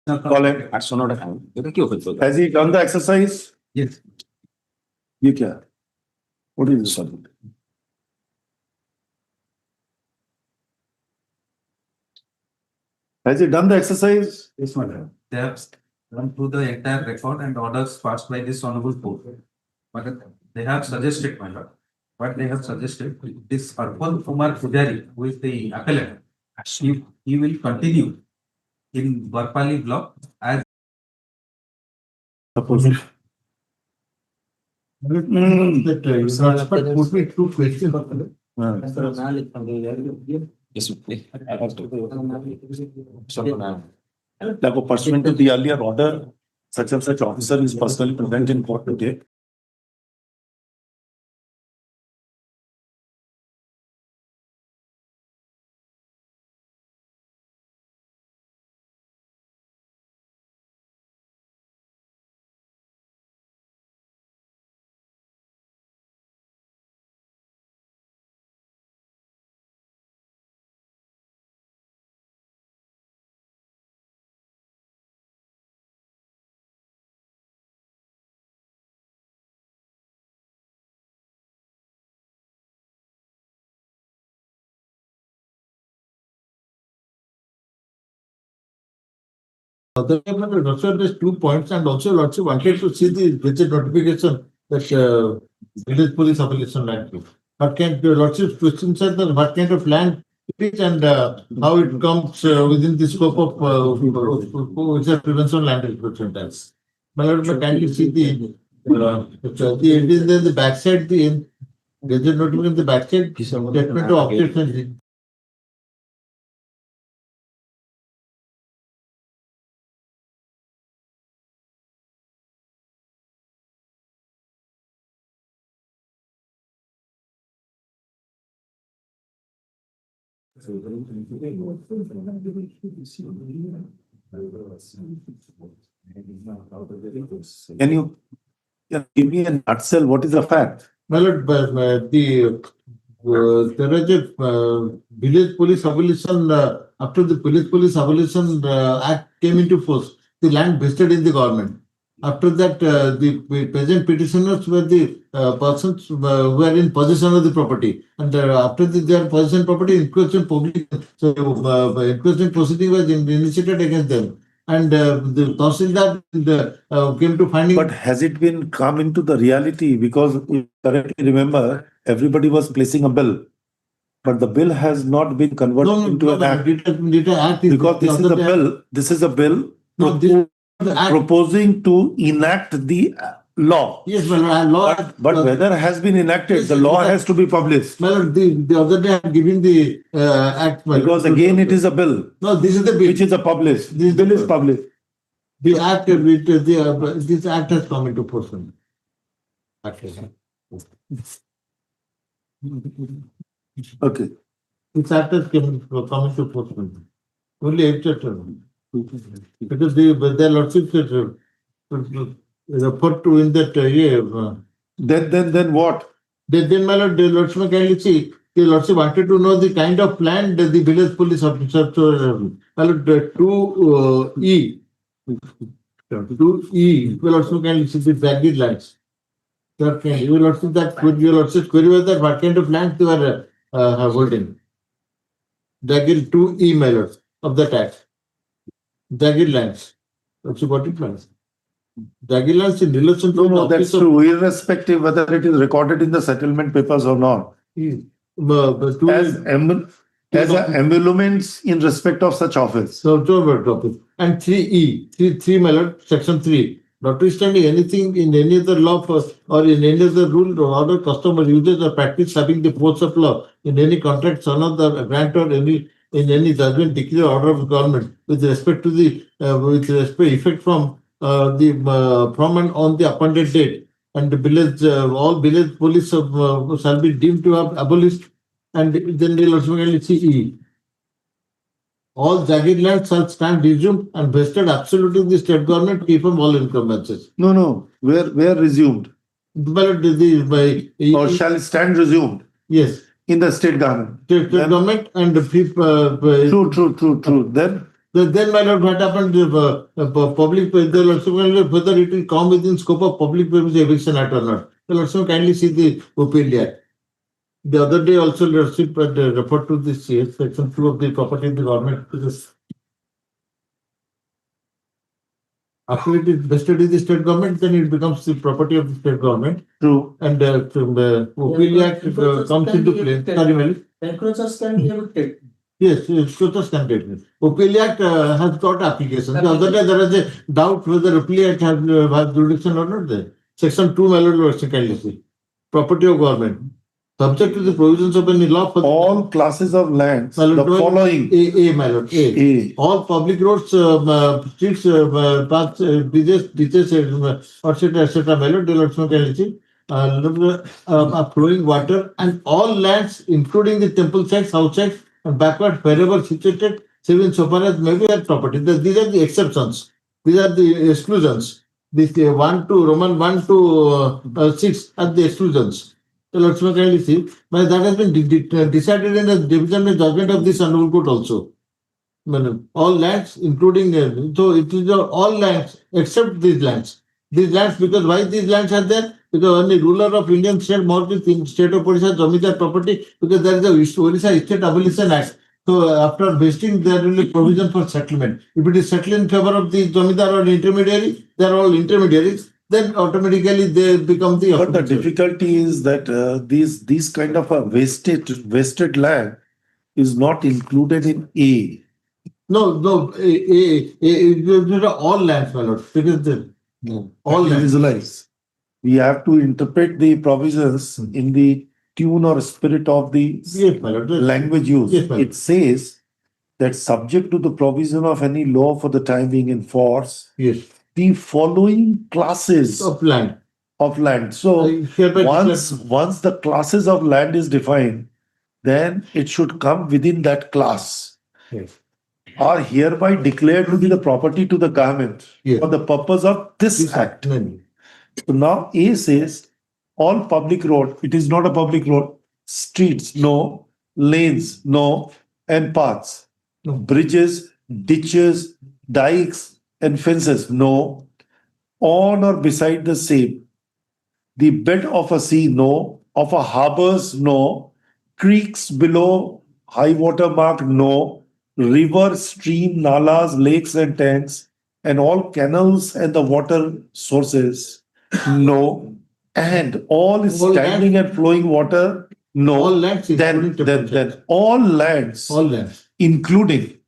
Call him. Has he done the exercise? Yes. You क्या? What is this one? Has he done the exercise? Yes, madam. They have run through the entire record and orders passed by this honorable court. But they have suggested, madam, what they have suggested, this Arpan Kumar Pujari, who is the appellant, he will continue in Barpali block as Suppose. Put me two questions. Like pursuant to the earlier order, such and such officer is personally present in court today. There's 2 points, and also Lordship wanted to see the budget notification that village police obligation land. What can the Lordship's questions are that what kind of land it is and how it comes within the scope of which is prevention land encroachment tax. My Lord, can you see the it is in the backside, the budget notification, the backside statement of objection. Can you give me a nutshell? What is the fact? My Lord, there is a village police abolition, after the village police abolition act came into force, the land vested in the government. After that, the present petitioners were the persons who were in possession of the property. And after their possession property, encroachment public, so encroachment proceeding was initiated against them. And the Tahsildar came to finding. But has it been come into the reality? Because if correctly remember, everybody was placing a bill, but the bill has not been converted into an act. Because this is a bill proposing to enact the law. Yes, well, law. But whether has been enacted, yes, the law has to be published. Well, the other day I have given the act. Because again, it is a bill. No, this is the bill. Which is a published. This bill is published. The act, this act has come into force. Okay. This act has come into force. Only 8 chapter. Because their lordship referred to in that Then what? Then my lord, the lordship can see. The lordship wanted to know the kind of land the village police officer. My lord, 2E. 2E. The lordship can see the baggage lands. You will also that your lordship query was that what kind of land you are holding. Baggage 2E, my lord, of the tax. Baggage lands. That's what it means. Baggage lands in relation to. No, that's true. Irrespective whether it is recorded in the settlement papers or not. As emoluments in respect of such office. And 3E, 3 my lord, section 3. Notwithstanding anything in any other law or in any other rule or order, custom or usage or practice having the force of law in any contract, son of the grant or in any judgment, decree or order of government with respect to the effect from from and on the appointed date, and the village all village police shall be deemed to have abolished, and then they will also see E. All jagged lands shall stand resumed and vested absolutely in the state government, free from all encumbrances. No. Where resumed? Or shall stand resumed? Yes. In the state government. State government and the free. True. Then Then, my lord, what happened? Public, the lord, whether it will come within scope of public premises eviction act or not. The lord, kindly see the opinion act. The other day also, lordship referred to this section 2 of the property of the government. After it is vested in the state government, then it becomes the property of the state government. True. And opinion act comes into play. Sorry, Malik. Encroachers can be evicted. Yes, encroachers can get it. OPL Act has got application. The other day there is a doubt whether OPL Act has jurisdiction or not there. Section 2, my lord, kindly see. Property of government. Subject to the provisions of any law for All classes of lands, My lord, the following. A, my lord, A. A. All public roads, streets, paths, ditches, etc., my lord, kindly see. Flowing water and all lands, including the temple sites, house sites, and backward wherever situated, save so far as may be at property. These are the exceptions. These are the exclusions. This 1 to Roman 1 to 6 are the exclusions. So let's kindly see. But that has been decided in the division and judgment of this honorable court also. All lands, including so it is all lands except these lands. These lands, because why these lands are there? Because only ruler of Indian state mortgage in state of Orissa Jamidar property, because there is a Orissa State Abolition Act. So after vesting, there will be provision for settlement. If it is settled in favor of the Jamidar or intermediary, they are all intermediaries. Then automatically they become the. But the difficulty is that these kind of a vested land is not included in A. No, all lands, my lord. Because all lands. Visualize. We have to interpret the provisions in the tune or spirit of the Yes, my lord. language used. Yes, ma'am. It says that subject to the provision of any law for the time being in force, Yes. the following classes Of land. of land. So Hereby once the classes of land is defined, then it should come within that class. Yes. Are hereby declared to be the property to the government Yes. for the purpose of this act. So now A says all public road, it is not a public road, streets, no, lanes, no, and paths, No. bridges, ditches, dikes, and fences, no, on or beside the same, the bed of a sea, no, of a harbors, no, creeks below high water mark, no, river, stream, nalas, lakes, and tanks, and all canals and the water sources, no, and all standing and flowing water, no. All lands, Then all lands, all lands. including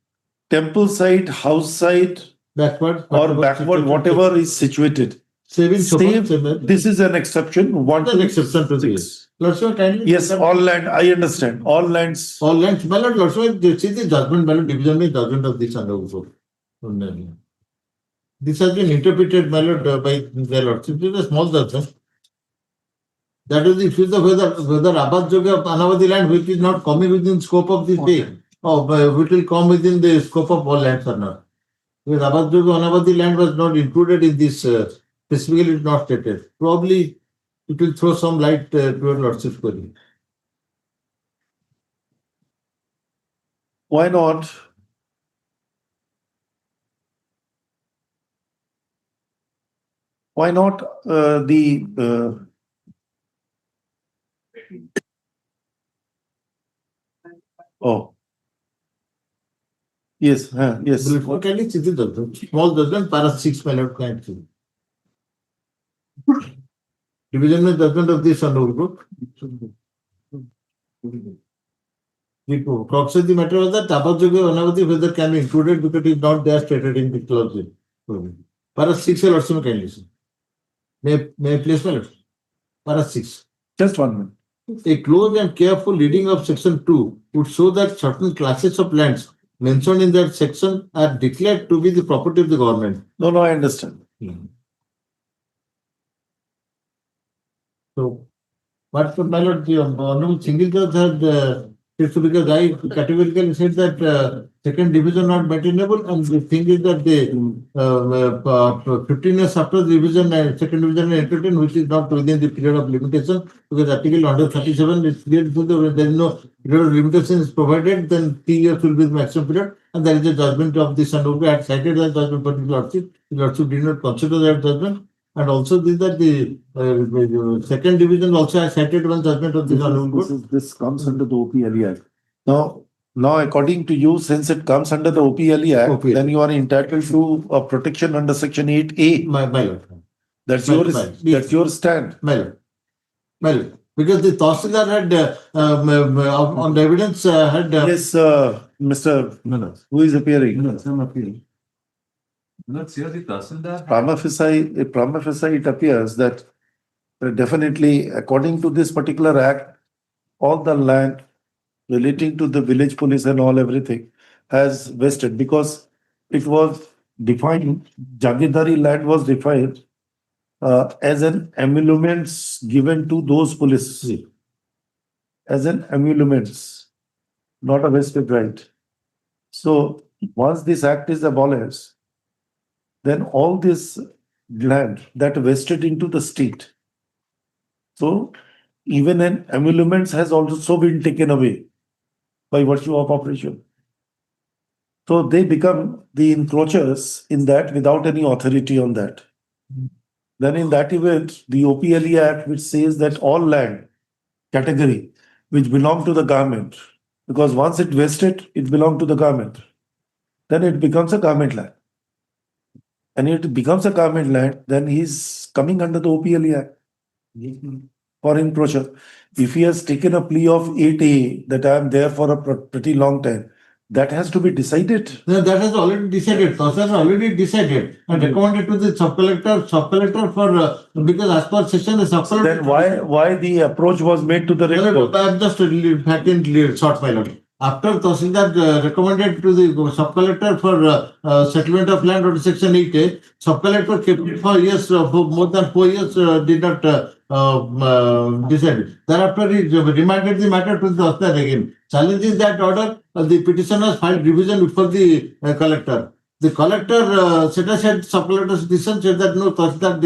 temple site, house site, Backward or backward, whatever is situated. Saving Save, this is an exception. One an to exception to 6. this. Lord Sir, kindly. Yes, all land. I understand. All lands. All lands. My lord, Lord Sir, see the judgment, my lord, division by judgment of this honorable court. This has been interpreted, my lord, by the lordship. It is a small judgment. That is the issue of whether Abad Joga of Anavadi land, which is not coming within scope of this day, or which will come within the scope of all lands or not. Because Abad Joga Anavadi land was not included in this, specifically it is not stated. Probably it will throw some light to your lordship's query. Why not? Why not oh. Yes, yes. Kindly see the judgment. Small judgment, para 6 my lord, can't see. Division of judgment of this honorable court. The crux of the matter was that Abad Joga Anavadi whether can be included because it is not there stated in the clause. Para 6 your lordship kindly see. May I place my lord? Para 6. Just 1 minute. A close and careful reading of section 2 would show that certain classes of lands mentioned in that section are declared to be the property of the government. No, I understand. So, but my lord, the honorable single judge had It's because I categorically said that second division not maintainable, and the thing is that the 15 years after the division and second division and entertained, which is not within the period of limitation, because Article 137 is clear to there is no period of limitation is provided, then 3 years will be the maximum period, and there is a judgment of this and I had cited that judgment, but the Lordship did not consider that judgment. And also this that the second division also has cited one judgment of this honorable court. This comes under the OPLE Act. Now, according to you, since it comes under the OPLE Act, OPLE. then you are entitled to a protection under Section 8A. My lord. That's My- your my- that's your stand. My lord. Because the Tahsildar had on the evidence had Yes, Mr. Who is appearing? Let's hear the Tahsildar. Prima facie, it appears that definitely, according to this particular act, all the land relating to the village police and all everything has vested because it was defined, Jagidari land was defined as an emoluments given to those police. As an emoluments, not a vested right. So once this act is abolished, then all this land that vested into the state. So even an emoluments has also been taken away by virtue of operation. So they become the encroachers in that without any authority on that. Then in that event, the OPLE Act, which says that all land category which belong to the government, because once it vested, it belonged to the government, then it becomes a government land. And it becomes a government land, then he's coming under the OPLE Act for encroacher. If he has taken a plea of 8A that I am there for a pretty long time, that has to be decided. No, that has already decided. Tahsildar has already decided and recommended to the sub-collector for because as per session the sub-collector. Then why the approach was made to the No, court? I'm just back in short my lord. After Tahsildar recommended to the sub-collector for settlement of land under Section 8A, sub-collector kept it for years, for more than 4 years, did not decide. Thereafter, he remanded the matter to the Tahsildar again. Challenging that order, the petitioners filed revision before the collector. The collector set aside sub-collector's decision, said that no, Tahsildar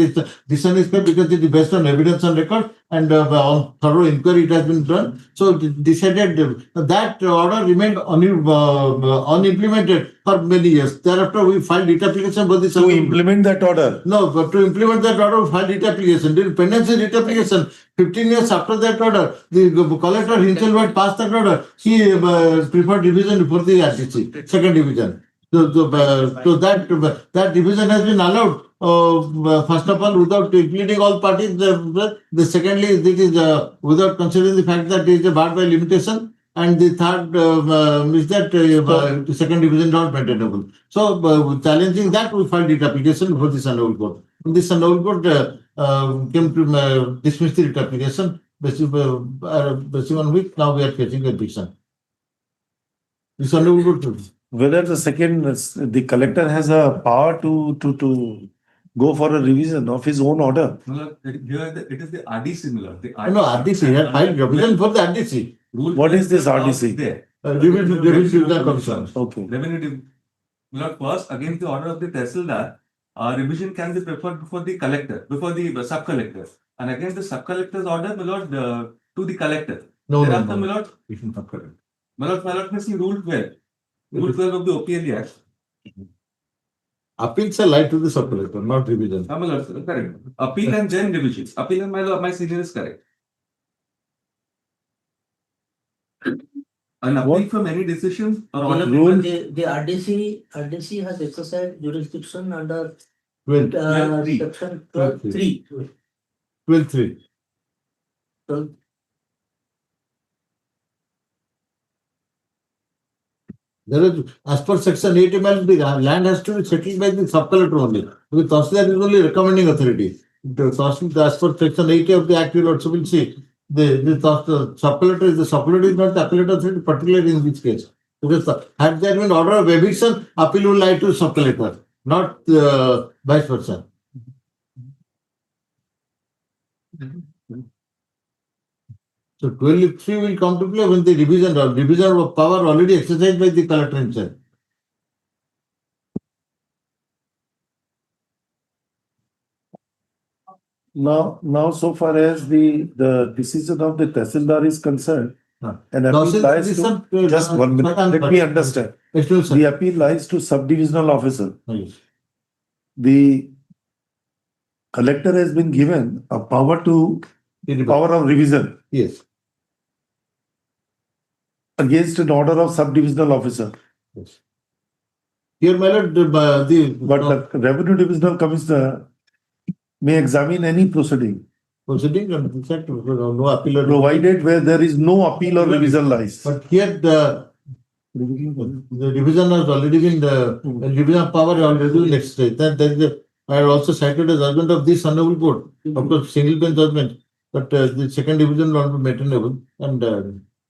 decision is made because it is based on evidence on record and on thorough inquiry it has been done. So decided that order remained unimplemented for many years. Thereafter, we filed writ application for this. To implement that order. No, but to implement that order, we filed writ application. During pendency writ application, 15 years after that order, the collector himself had passed that order. He preferred division before the RTC, second division. So that division has been allowed. First of all, without including all parties. The secondly, it is without considering the fact that it is barred by limitation. And the third is that the second division is not maintainable. So challenging that, we filed writ application before this honorable court. This honorable court came to dismiss the writ application, based on which now we are facing a petition. This honorable court. Whether the collector has a power to go for a revision of his own order. It is the RDC, Milord. No, RDC, he had filed revision for the RDC. What is this RDC? There. Revision commission. Okay. Revenue, Milord, first, against the order of the Tahsildar, revision can be preferred before the collector, before the sub-collector. And against the sub-collector's order, Milord, to the collector. Thereafter, Milord, Milord has ruled well. Rule 12 of the OPLE Act. Appeals are lied to the sub-collector, not revision. Milord, correct. Appeal and then revisions. Appeal and my senior is correct. An appeal from any decision or order. The RDC has exercised jurisdiction under 12. section 12(3). 12(3). There is, as per section 8 ML, the land has to be settled by the sub-collector only. Because Tahsildar is only recommending authority. As per section 8 of the Act, you also will see the sub-collector is not the appellate authority, particularly in which case. Because had there been order of eviction, appeal will lie to sub-collector, not vice versa. So 12(3) will come to play when the revision of power already exercised by the collector himself. Now, so far as the decision of the Tehsildar is concerned, Huh. an appeal lies to, just 1 minute, let me understand. The appeal lies to subdivisional officer. Yes. The collector has been given a power of revision Yes. against an order of subdivisional officer. Yes. Here, my lord, But the revenue divisional commissioner may examine any proceeding, proceeding and decide to no appeal or provided where there is no appeal or revision lies. But here the revision has already been the revision of power has already been exercised. That there is I had also cited a judgment of this honorable court, of course, single bench judgment, but the second division will not be maintainable. And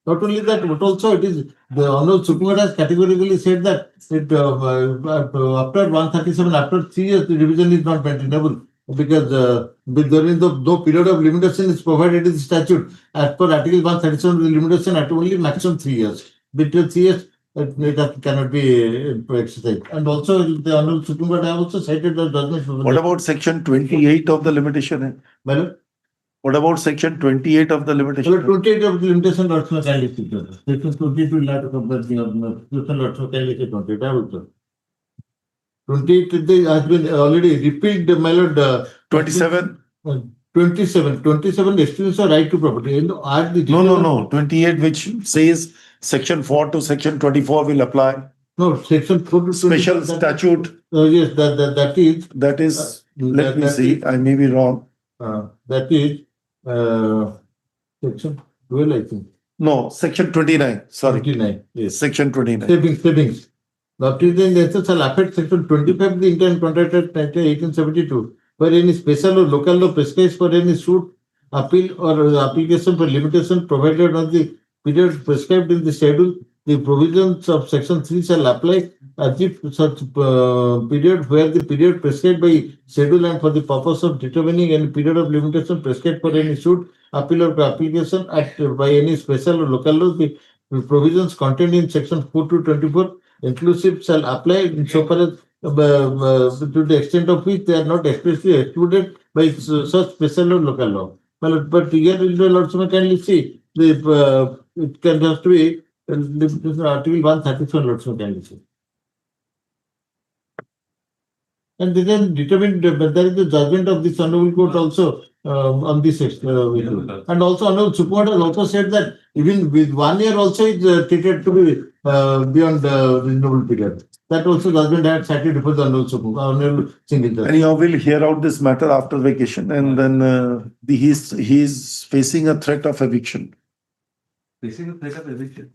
not only that, but also it is the honorable Supreme Court has categorically said that it after 137, after 3 years, the revision is not maintainable. Because there is no period of limitation is provided in the statute. As per Article 137, the limitation at only maximum 3 years. Between 3 years, it cannot be exercised. And also, the Honorable Supreme Court have also cited the judgment. What about section 28 of the limitation? Madam? What about section 28 of the limitation? Well, 28 of the limitation lots of kindly see. Section 28 will not compare the lots of kindly see 28. I will 28 has been already repealed, my lord. 27? 27 extends the right to property. No. 28, which says section 4 to section 24 will apply. No, section 4 to Special statute. Yes, that is. That is, let me see, I may be wrong. That is section 12, I think. No, section 29. Sorry. 29. Yes. Section 29. Savings. Notwithstanding the shall affect section 25 of the Indian Contract Act 1872, where any special or local law prescribes for any suit, appeal or application for limitation provided on the period prescribed in the schedule. The provisions of section 3 shall apply as if such period where the period prescribed by schedule and for the purpose of determining any period of limitation prescribed for any suit, appeal or application by any special or local law. The provisions contained in section 4 to 24 inclusive shall apply in so far as to the extent of which they are not expressly excluded by such special or local law. But here you will also kindly see the it can just be Article 137 also kindly see. And then determined there is the judgment of this honorable court also on this and also honorable Supreme Court has also said that even with 1 year also is treated to be beyond the reasonable period. That also judgment had cited before the honorable single judge. Anyhow, we'll hear out this matter after vacation, and then he's facing a threat of eviction. Facing a threat of eviction.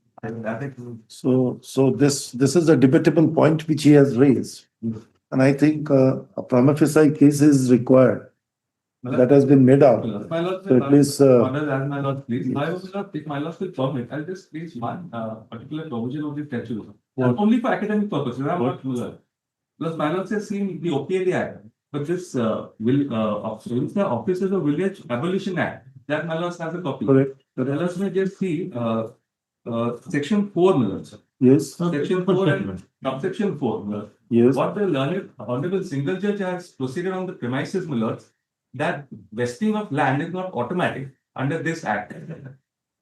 So this is a debatable point which he has raised. And I think a prima facie case is required. That has been made out. My lord, So at least, my lord, please. I will not take my lord will permit. I'll just please one particular provision of the statute. Only for academic purposes. I'm not ruler. Because my lord has seen the OPLA Act, but this the Officers of Village Abolition Act, that my lord has a copy. correct. So let us just see section 4, my lord. Yes, Section 4 and subsection 4, my lord. yes. What the learned honorable single judge has proceeded on the premises, my lords, that vesting of land is not automatic under this act.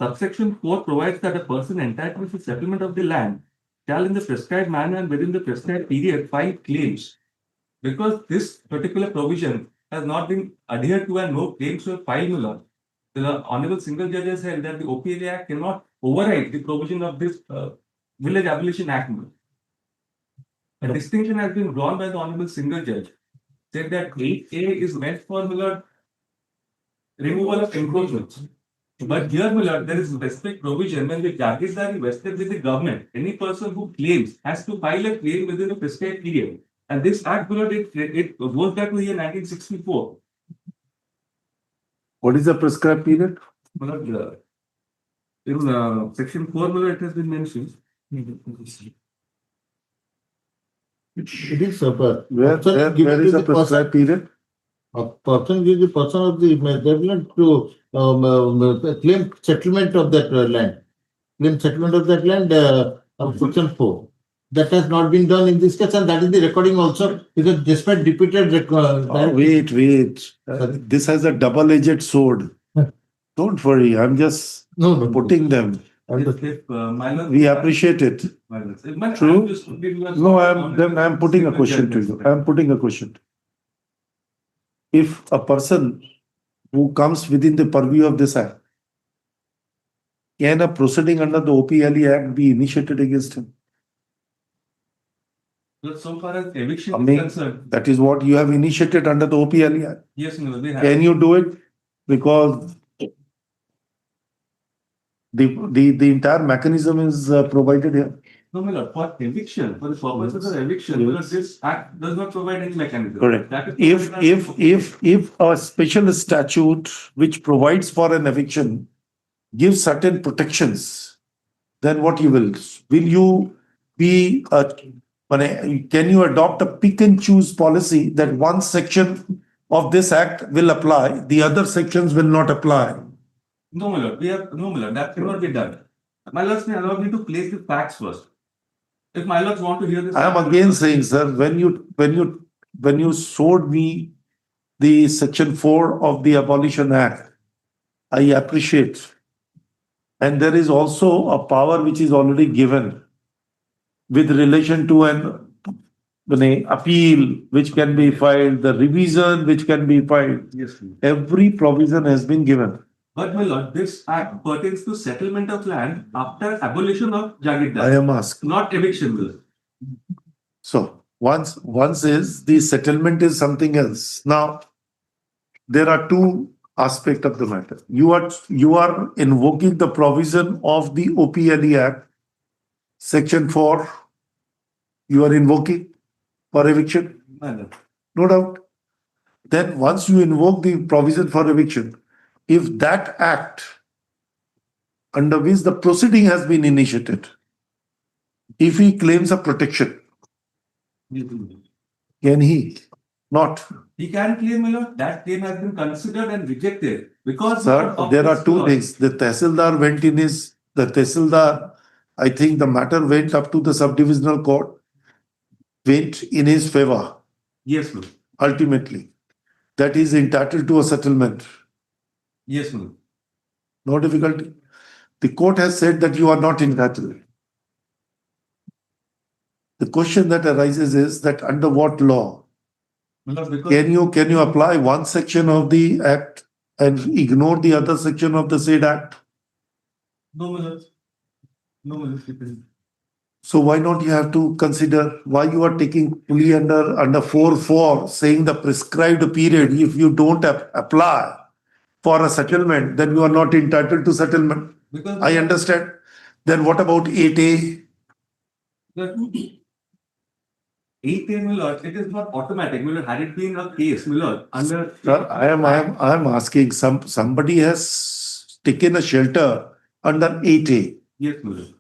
Subsection 4 provides that a person entitled to settlement of the land shall in the prescribed manner and within the prescribed period file claims. Because this particular provision has not been adhered to and no claims were filed, my lord, the honorable single judge has held that the OPLA Act cannot override the provision of this Village Abolition Act. A distinction has been drawn by the honorable single judge, said that 8A is meant for removal of encroachments. But here, there is specific provision when the charges are vested with the government. Any person who claims has to file a claim within a prescribed period. And this act, it goes back to the year 1964. What is the prescribed period? In section 4, it has been mentioned. It is Where is the prescribed period? A person is the person of the development to claim settlement of that land. Claim settlement of that land of section 4. That has not been done in this case, and that is the recording also, because despite repeated Wait. This has a double-edged sword. Don't worry, I'm just no. putting them. If, my lord- We appreciate it. My lord, if my- True. I'm just giving you a- No, I'm putting a question to you. I'm putting a question. If a person who comes within the purview of this act, can a proceeding under the OPLE Act be initiated against him? But so far as eviction I is mean, concerned, that is what you have initiated under the OPLE Act. yes, no, they have. Can you do it? Because the entire mechanism is provided here. No, my lord, for eviction, for the purposes of eviction, Yes. because this act does not provide any mechanism. Correct. That is provided If a special statute which provides for an eviction gives certain protections, then what you will you be can you adopt a pick and choose policy that one section of this act will apply, the other sections will not apply? No, my lord, no, my lord, that cannot be done. My lords may allow me to place the facts first. If my lords want to hear this. I am again saying, sir, when you showed me the section 4 of the Abolition Act, I appreciate. And there is also a power which is already given with relation to an appeal which can be filed, the revision which can be filed. Yes, please. Every provision has been given. But my lord, this act pertains to settlement of land after abolition of I Jagirdar, am asking. not eviction, my lord. So once is the settlement is something else. Now, there are two aspects of the matter. You are invoking the provision of the OPLE Act, Section 4. You are invoking for eviction, My lord. no doubt. Then once you invoke the provision for eviction, if that act under which the proceeding has been initiated, if he claims a protection, can he not? He can claim, my lord, that claim has been considered and rejected because. Sir, of there this are two clause. things. The Tehsildar, I think the matter went up to the subdivisional court, went in his favor, Yes, ma'am. ultimately. That is entitled to a settlement. Yes, ma'am. No difficulty. The court has said that you are not entitled. The question that arises is that under what law? My lord, because. Can you apply one section of the act and ignore the other section of the said act? No, my lord. No, my lord. it is- So why not you have to consider why you are taking fully under 4.4 saying the prescribed period, if you don't apply for a settlement, then you are not entitled to settlement. Because. I understand. Then what about 8A? The 8A, my lord, it is not automatic. My lord, had it been a case, my lord, under. Sir, I am asking, somebody has taken a shelter under 8A. Yes, my lord.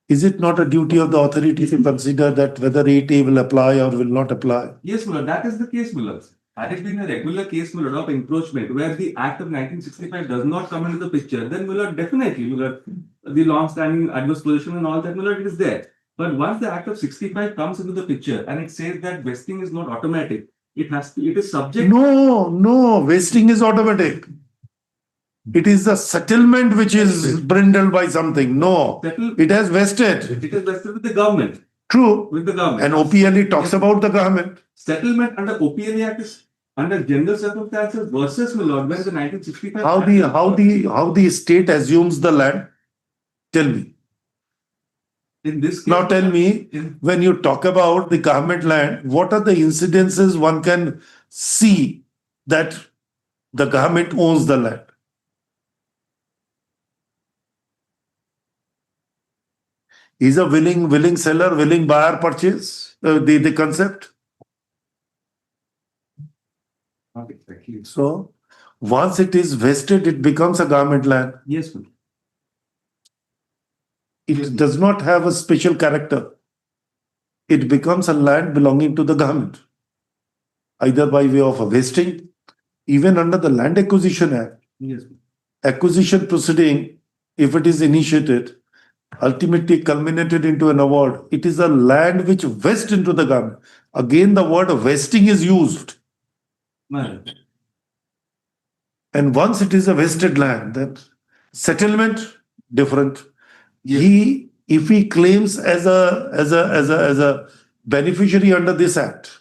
Is it not a duty of the authority to consider that whether 8A will apply or will not apply? Yes, my lord, that is the case, my lord. Had it been a regular case, my lord, of encroachment, where the Act of 1965 does not come into the picture, then, my lord, definitely, my lord, the long-standing adverse position and all that, my lord, it is there. But once the Act of 65 comes into the picture and it says that vesting is not automatic, it is subject. No, vesting is automatic. It is the settlement which is brindled by something. No, it has vested. It is vested with the government. True. With the government. And OPLE talks about the government. Settlement under OPLE Act is under general circumstances versus, my lord, when the 1965. How the state assumes the land? Tell me. In this case, Now tell me, when you talk about the government land, what are the incidences one can see that the government owns the land? Is a willing seller, willing buyer purchase the concept? Not exactly. So once it is vested, it becomes a government land. Yes, ma'am. It does not have a special character. It becomes a land belonging to the government, either by way of a vesting even under the Land Acquisition Act, Yes. acquisition proceeding, if it is initiated, ultimately culminated into an award, it is a land which vests into the government. Again, the word vesting is used. Well, And once it is a vested land, then settlement different. Yes. If he claims as a beneficiary under this act,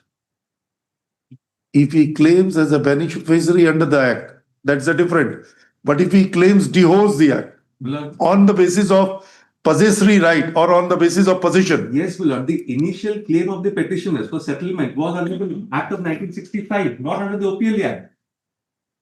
if he claims as a beneficiary under the act, that's a different. But if he claims deholds the act Lord, on the basis of possessory right or on the basis of possession, yes, my lord, the initial claim of the petitioners for settlement was under the Act of 1965, not under the OPL Act.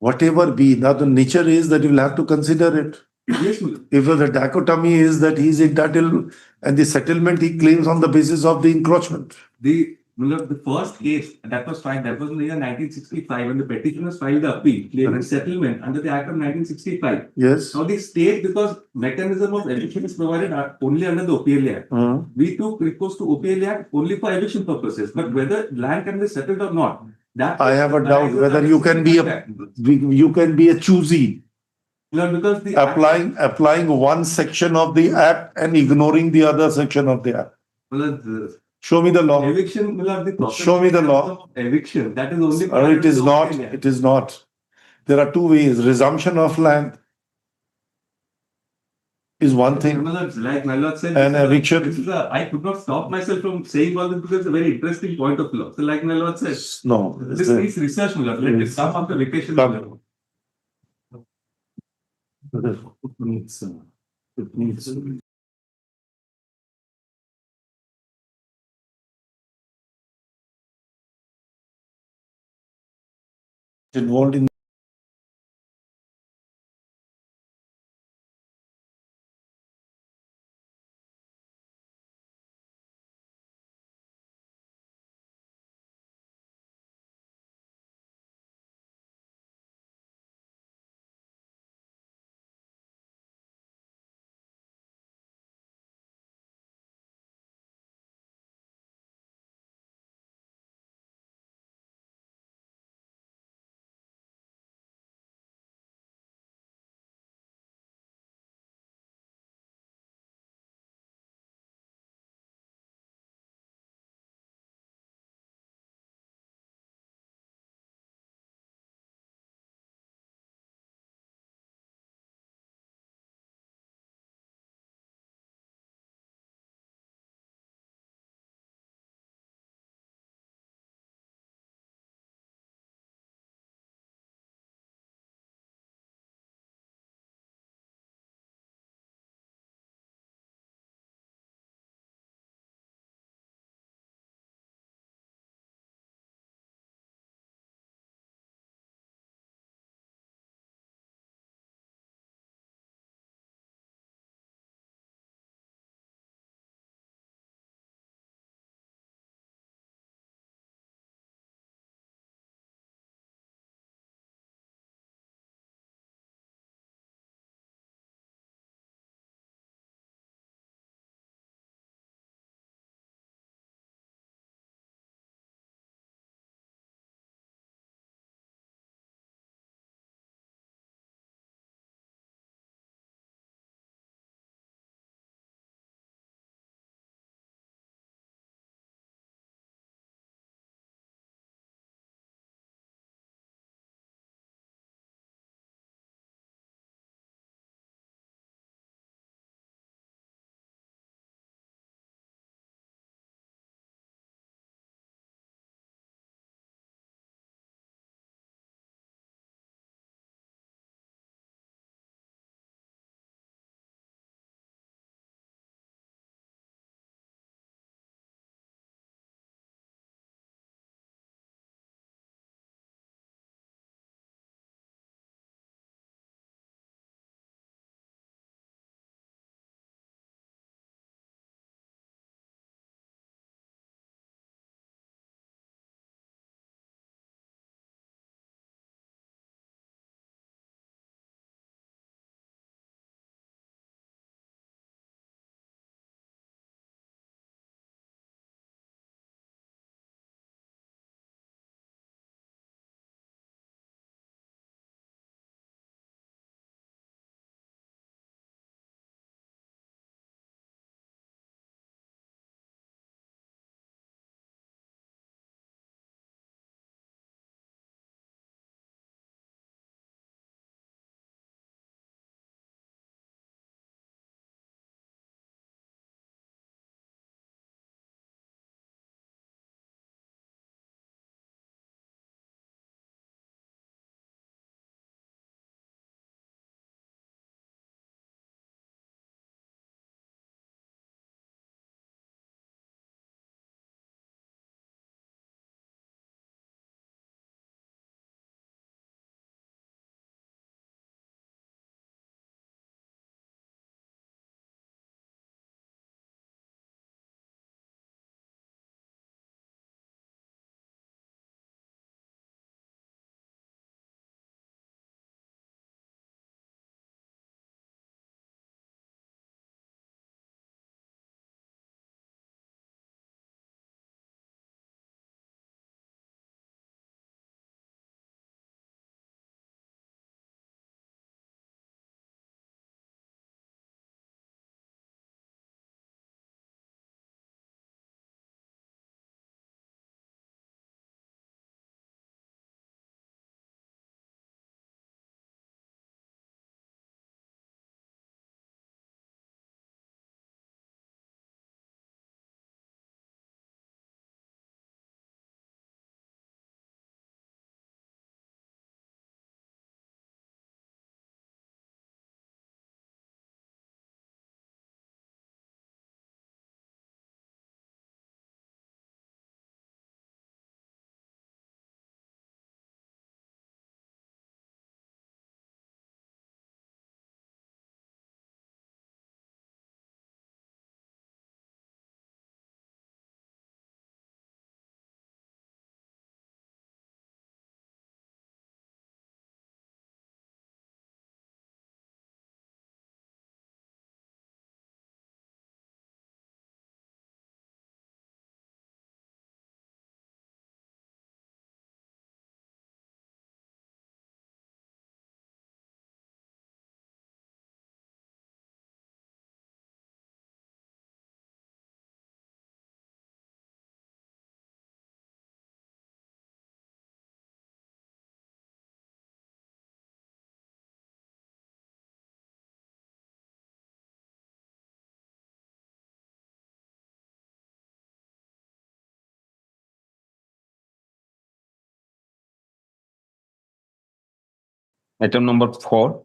whatever be, now the nature is that you will have to consider it. Yes, my lord. If the dichotomy is that he is entitled and the settlement he claims on the basis of the encroachment. The first case that was filed, that was in the year 1965, when the petitioners filed the appeal claiming settlement under the Act of 1965. Yes. Now the state, because mechanism of eviction is provided only under the OPL Act, we took recourse to OPL Act only for eviction purposes. But whether land can be settled or not, that I have a doubt whether you can be a choosy, because the applying one section of the act and ignoring the other section of the act. Show me the law. Eviction, the Show me the law. eviction, that is only It is not. It is not. There are two ways. Resumption of land is one thing. Like my lord said, And eviction. I could not stop myself from saying all this because it's a very interesting point of law. So, like my lord said, No. this needs research, my lord. Let it come after vacation. my lord. It needs. Involved in Item number 4.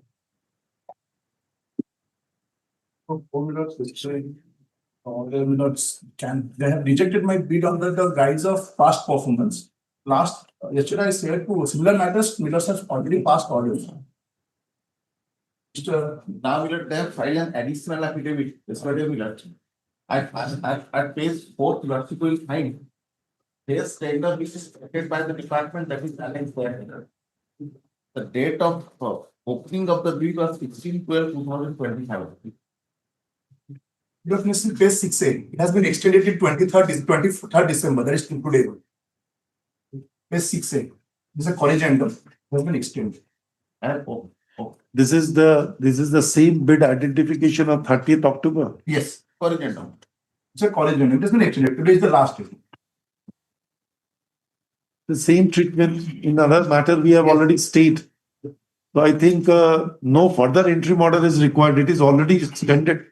They have rejected my bid under the guise of past performance. Yesterday I said to similar matters, Millers has already passed orders. Now they have filed an additional affidavit. Yesterday Millers. At page 4, Millers will find. His tender which is stated by the department that is challenged there. The date of opening of the bid was 16/12/2025. Definitely page 6A. It has been extended till 23rd December. That is till today. Page 6A. This is a corrigendum. It has been extended. This is the same bid identification of 30th October. Yes, corrigendum. It's a corrigendum. It has been extended. Today is the last day. The same treatment in another matter we have already stated. So I think no further interim order is required. It is already extended.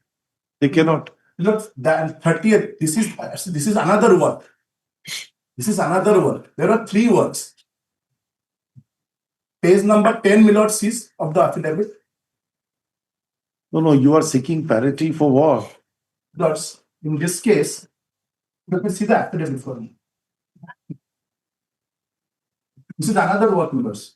They cannot. Look, that 30th, this is another work. This is another work. There are 3 works. Page number 10, Milord sees of the affidavit. No, you are seeking parity for what? Milords, in this case, let me see the affidavit for me. This is another work, Milords.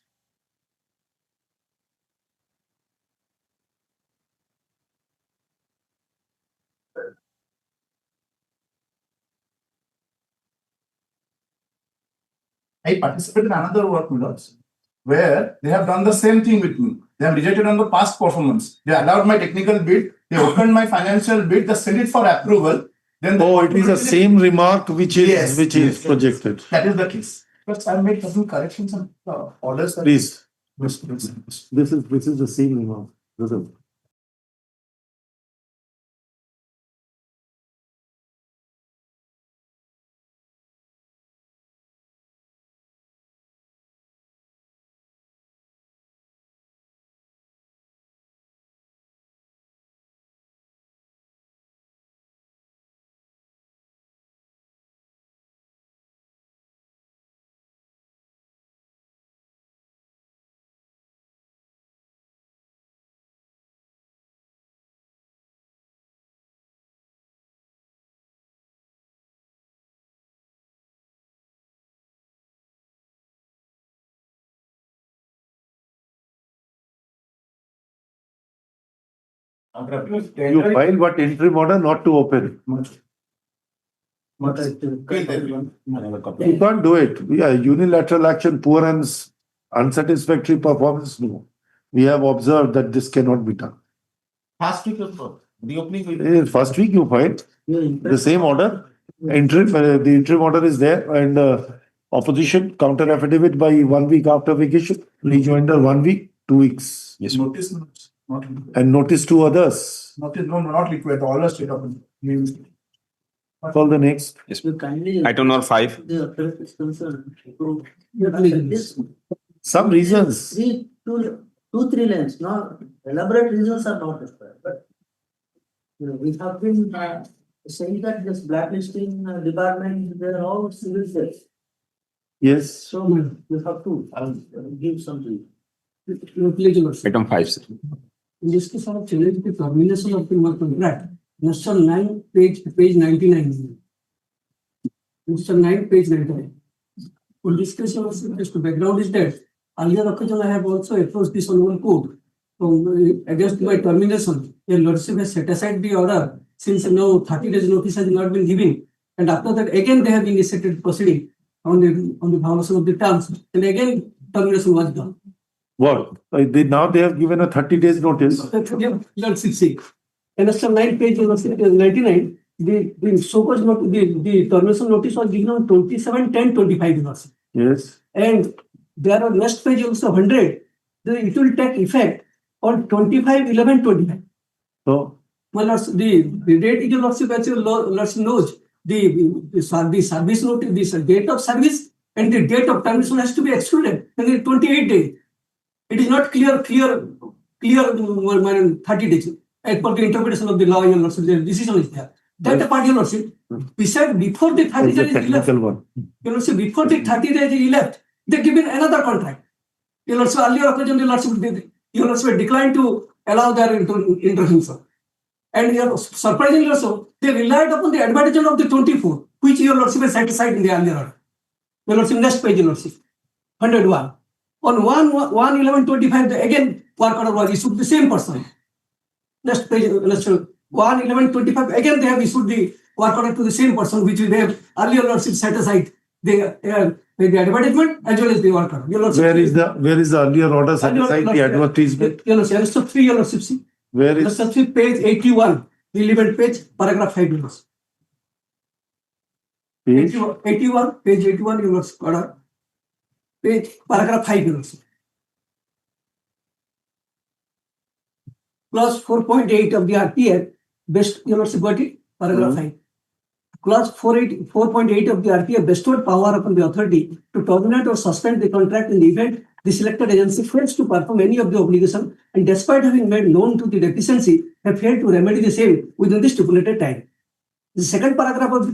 I participated in another work, Milords, where they have done the same thing with me. They have rejected on the past performance. They allowed my technical bid. They opened my financial bid. They sent it for approval. Then It is the same remark which is Yes. projected. That is the case. But I made certain corrections and orders. Please, Yes. this is the same remark. You file what interim order not to open. You can't do it. Unilateral action, poor and unsatisfactory performance. No. We have observed that this cannot be done. First week of the opening. First week you filed the same order. The interim order is there, and opposition counter affidavit by 1 week after vacation. Rejoinder 1 week, 2 weeks. Yes. Notice not And notice to others. notice not required. All the state of Call the next. Yes. You kindly. Item number 5. The authority is concerned. This Some reasons. two, 3 lines, no elaborate reasons are not required, but we have been saying that this blacklisting department, they are all civil service. Yes. So we have to give something. Item 5, sir. In this case, I have challenged the termination of the work contract. Mr. 9, page 99. Mr. 9, page 99. For this case, the background is that earlier occasion I have also approached this honorable court against my termination. Your lordship has set aside the order since now 30 days notice has not been given. And after that, again they have initiated proceeding on the violation of the terms. And again, termination was done. What? Now they have given a 30 days notice. Lordship say. And Mr. 9, page 99, the so-called the termination notice was given on 27/10/25. Yes. And there are next page also 100. It will take effect on 25/11/25. So, My lords, the date your lordship, as your lordship knows, the service notice, the date of service and the date of termination has to be excluded. And the 28 days. It is not clear 30 days. As per the interpretation of the law, your lordship, the decision is there. That part, your lordship, we said before the 30 it's a days is elapsed, technical one. your lordship, before the 30 days is elapsed, they give in another contract. Your Lordship, earlier occasion, Your Lordship declined to allow their intrusion, sir. And surprisingly also, they relied upon the advertisement of the 24, which Your Lordship has set aside in the earlier order. Your Lordship, next page, Your Lordship, 101. On 1/11/25, again work order was issued to the same person. Next page, Your Lordship, 1/11/25, again they have issued the work order to the same person, which they have earlier Lordship set aside the advertisement as well as the work order. Your Lordship, Where is the earlier order set aside the advertisement? Your Lordship, so 3, Your Lordship, see. Where Your is, Lordship, page 81, relevant page, paragraph 5, Your Lordship. page? 81, page 81, Your Lordship, order. Page, paragraph 5, Your Lordship. Clause 4.8 of the RTA, best, Your Lordship, got it? Paragraph 5. Clause 4.8 of the RTA bestowed power upon the authority to terminate or suspend the contract in the event the selected agency fails to perform any of the obligation and despite having made known to the deficiency, have failed to remedy the same within the stipulated time. The second paragraph of the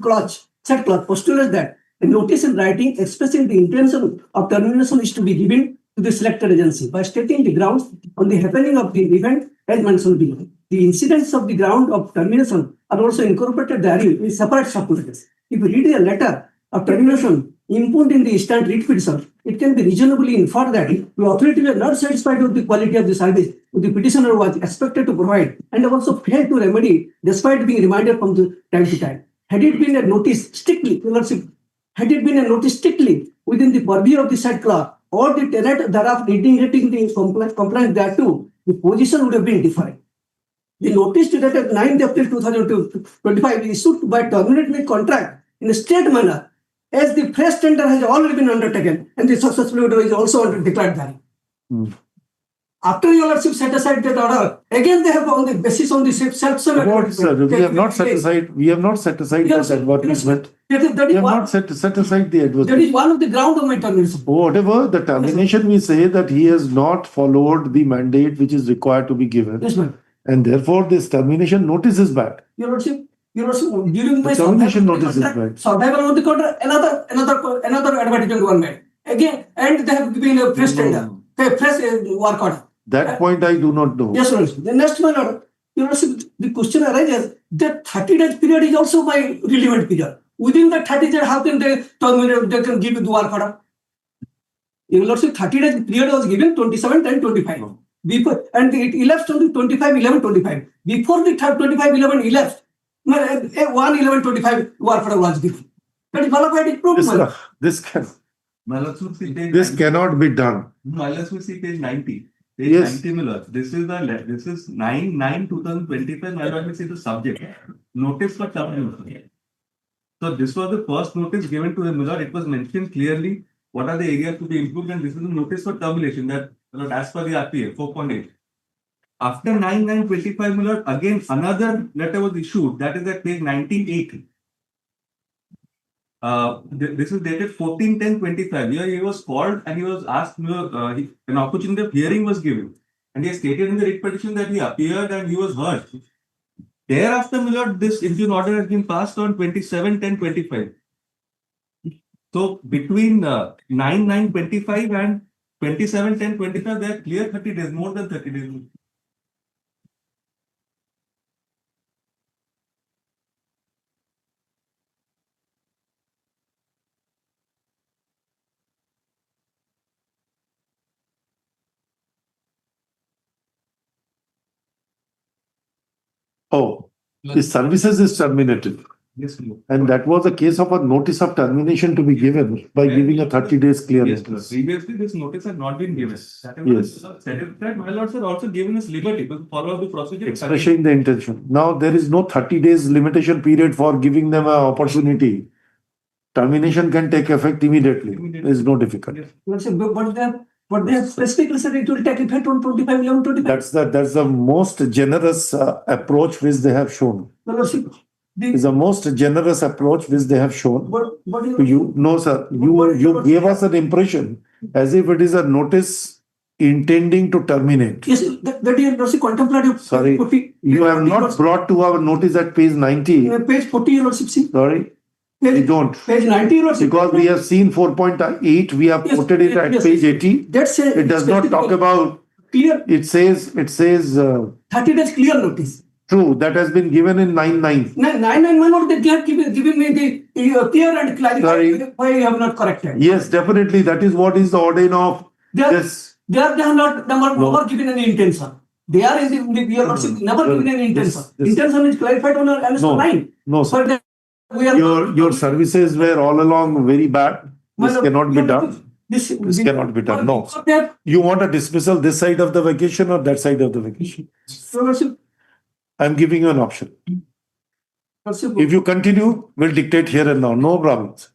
said clause postulates that a notice in writing expressing the intention of termination is to be given to the selected agency by stating the grounds on the happening of the event as mentioned below. The incidents of the ground of termination are also incorporated therein in separate subclauses. If you read a letter of termination impugned in the instant writ petition, it can be reasonably inferred that the authority was not satisfied with the quality of the service which the petitioner was expected to provide and also failed to remedy despite being reminded from the time to time. Had it been a notice strictly, had it been a notice strictly within the purview of the said clause or the tenet thereof indicating the compliance thereto, the position would have been different. The notice dated 9th April 2025 issued by terminating the contract in a state manner as the fresh tender has already been undertaken and the successful order is also declared valid. After Your Lordship set aside that order, again they have on the basis on the self-same. What, sir? We have not set aside that advertisement. We have not set aside the advertisement. That is one of the ground of my termination. Whatever the termination, we say that he has not followed the mandate which is required to be given. Yes, ma'am. And therefore this termination notice is bad. Your Lordship, during my termination notice is bad. survival of the contract, another advertisement one made. Again, and they have given a fresh tender, a fresh work order. That point I do not know. Yes, Your Lordship. The next one, Your Lordship, the question arises that 30 days period is also my relevant period. Within that 30 days, how can they terminate? They can give you the work order. Your Lordship, 30 days period was given 27/10/25. Before and it elapsed on the 25/11/25. Before the 25/11 elapsed, 1/11/25 work order was given. That is qualified is proved. This cannot be done. Let's see page 90. Page Yes. 90, Miller. This is 9/9/2025. Let me see the subject. Notice for termination. So this was the first notice given to the Miller. It was mentioned clearly what are the areas to be improved, and this is the notice for termination that as per the RPA 4.8. After 9/9/25, Miller, again another letter was issued. That is at page 1980. This is dated 14/10/25. Here he was called and he was asked, an opportunity of hearing was given. And he stated in the writ petition that he appeared and he was heard. Thereafter, Miller, this interim order has been passed on 27/10/25. So between 9/9/25 and 27/10/25, there are clear 30 days, more than 30 days. Oh, the services is terminated. Yes, Miller. And that was a case of a notice of termination to be given by giving a 30 days clear Yes, sir. notice. Previously, this notice had not been given. Yes. That my lords are also given us liberty to follow the procedure. Expressing the intention. Now there is no 30 days limitation period for giving them an opportunity. Termination can take effect immediately. There is no difficulty. Immediately. But they have specifically said it will take effect on 25/11/25. That's the most generous approach which they have shown. Your Lordship, Is the most generous approach which they have shown but to you. No, sir. You gave us an impression as if it is a notice intending to terminate. yes, that is Lordship contemplative. Sorry, you have not brought to our notice at page 90. Page 40, Your Lordship, see. Sorry, We don't. Page 90 or Because we have seen 4.8, we have Yes, quoted it at yes. page 80. That's a It does not talk about, clear, it says, 30 days clear notice. true, that has been given in 9.9. 9 months they have given me the clear and Sorry. clarify why you have not corrected. Yes, definitely, that is what is the ordain of They are, this. they are not No. never given any intention. They are in the we are not never No, given any intention. this- Intention is clarified on our No, 9. no, sir. But we are Your services were all along very bad. This Well, cannot be done. This cannot be done. No. That, You want a dismissal this side of the vacation or that side of the vacation? I'm giving you an option. If you continue, we'll dictate here and now. No problems.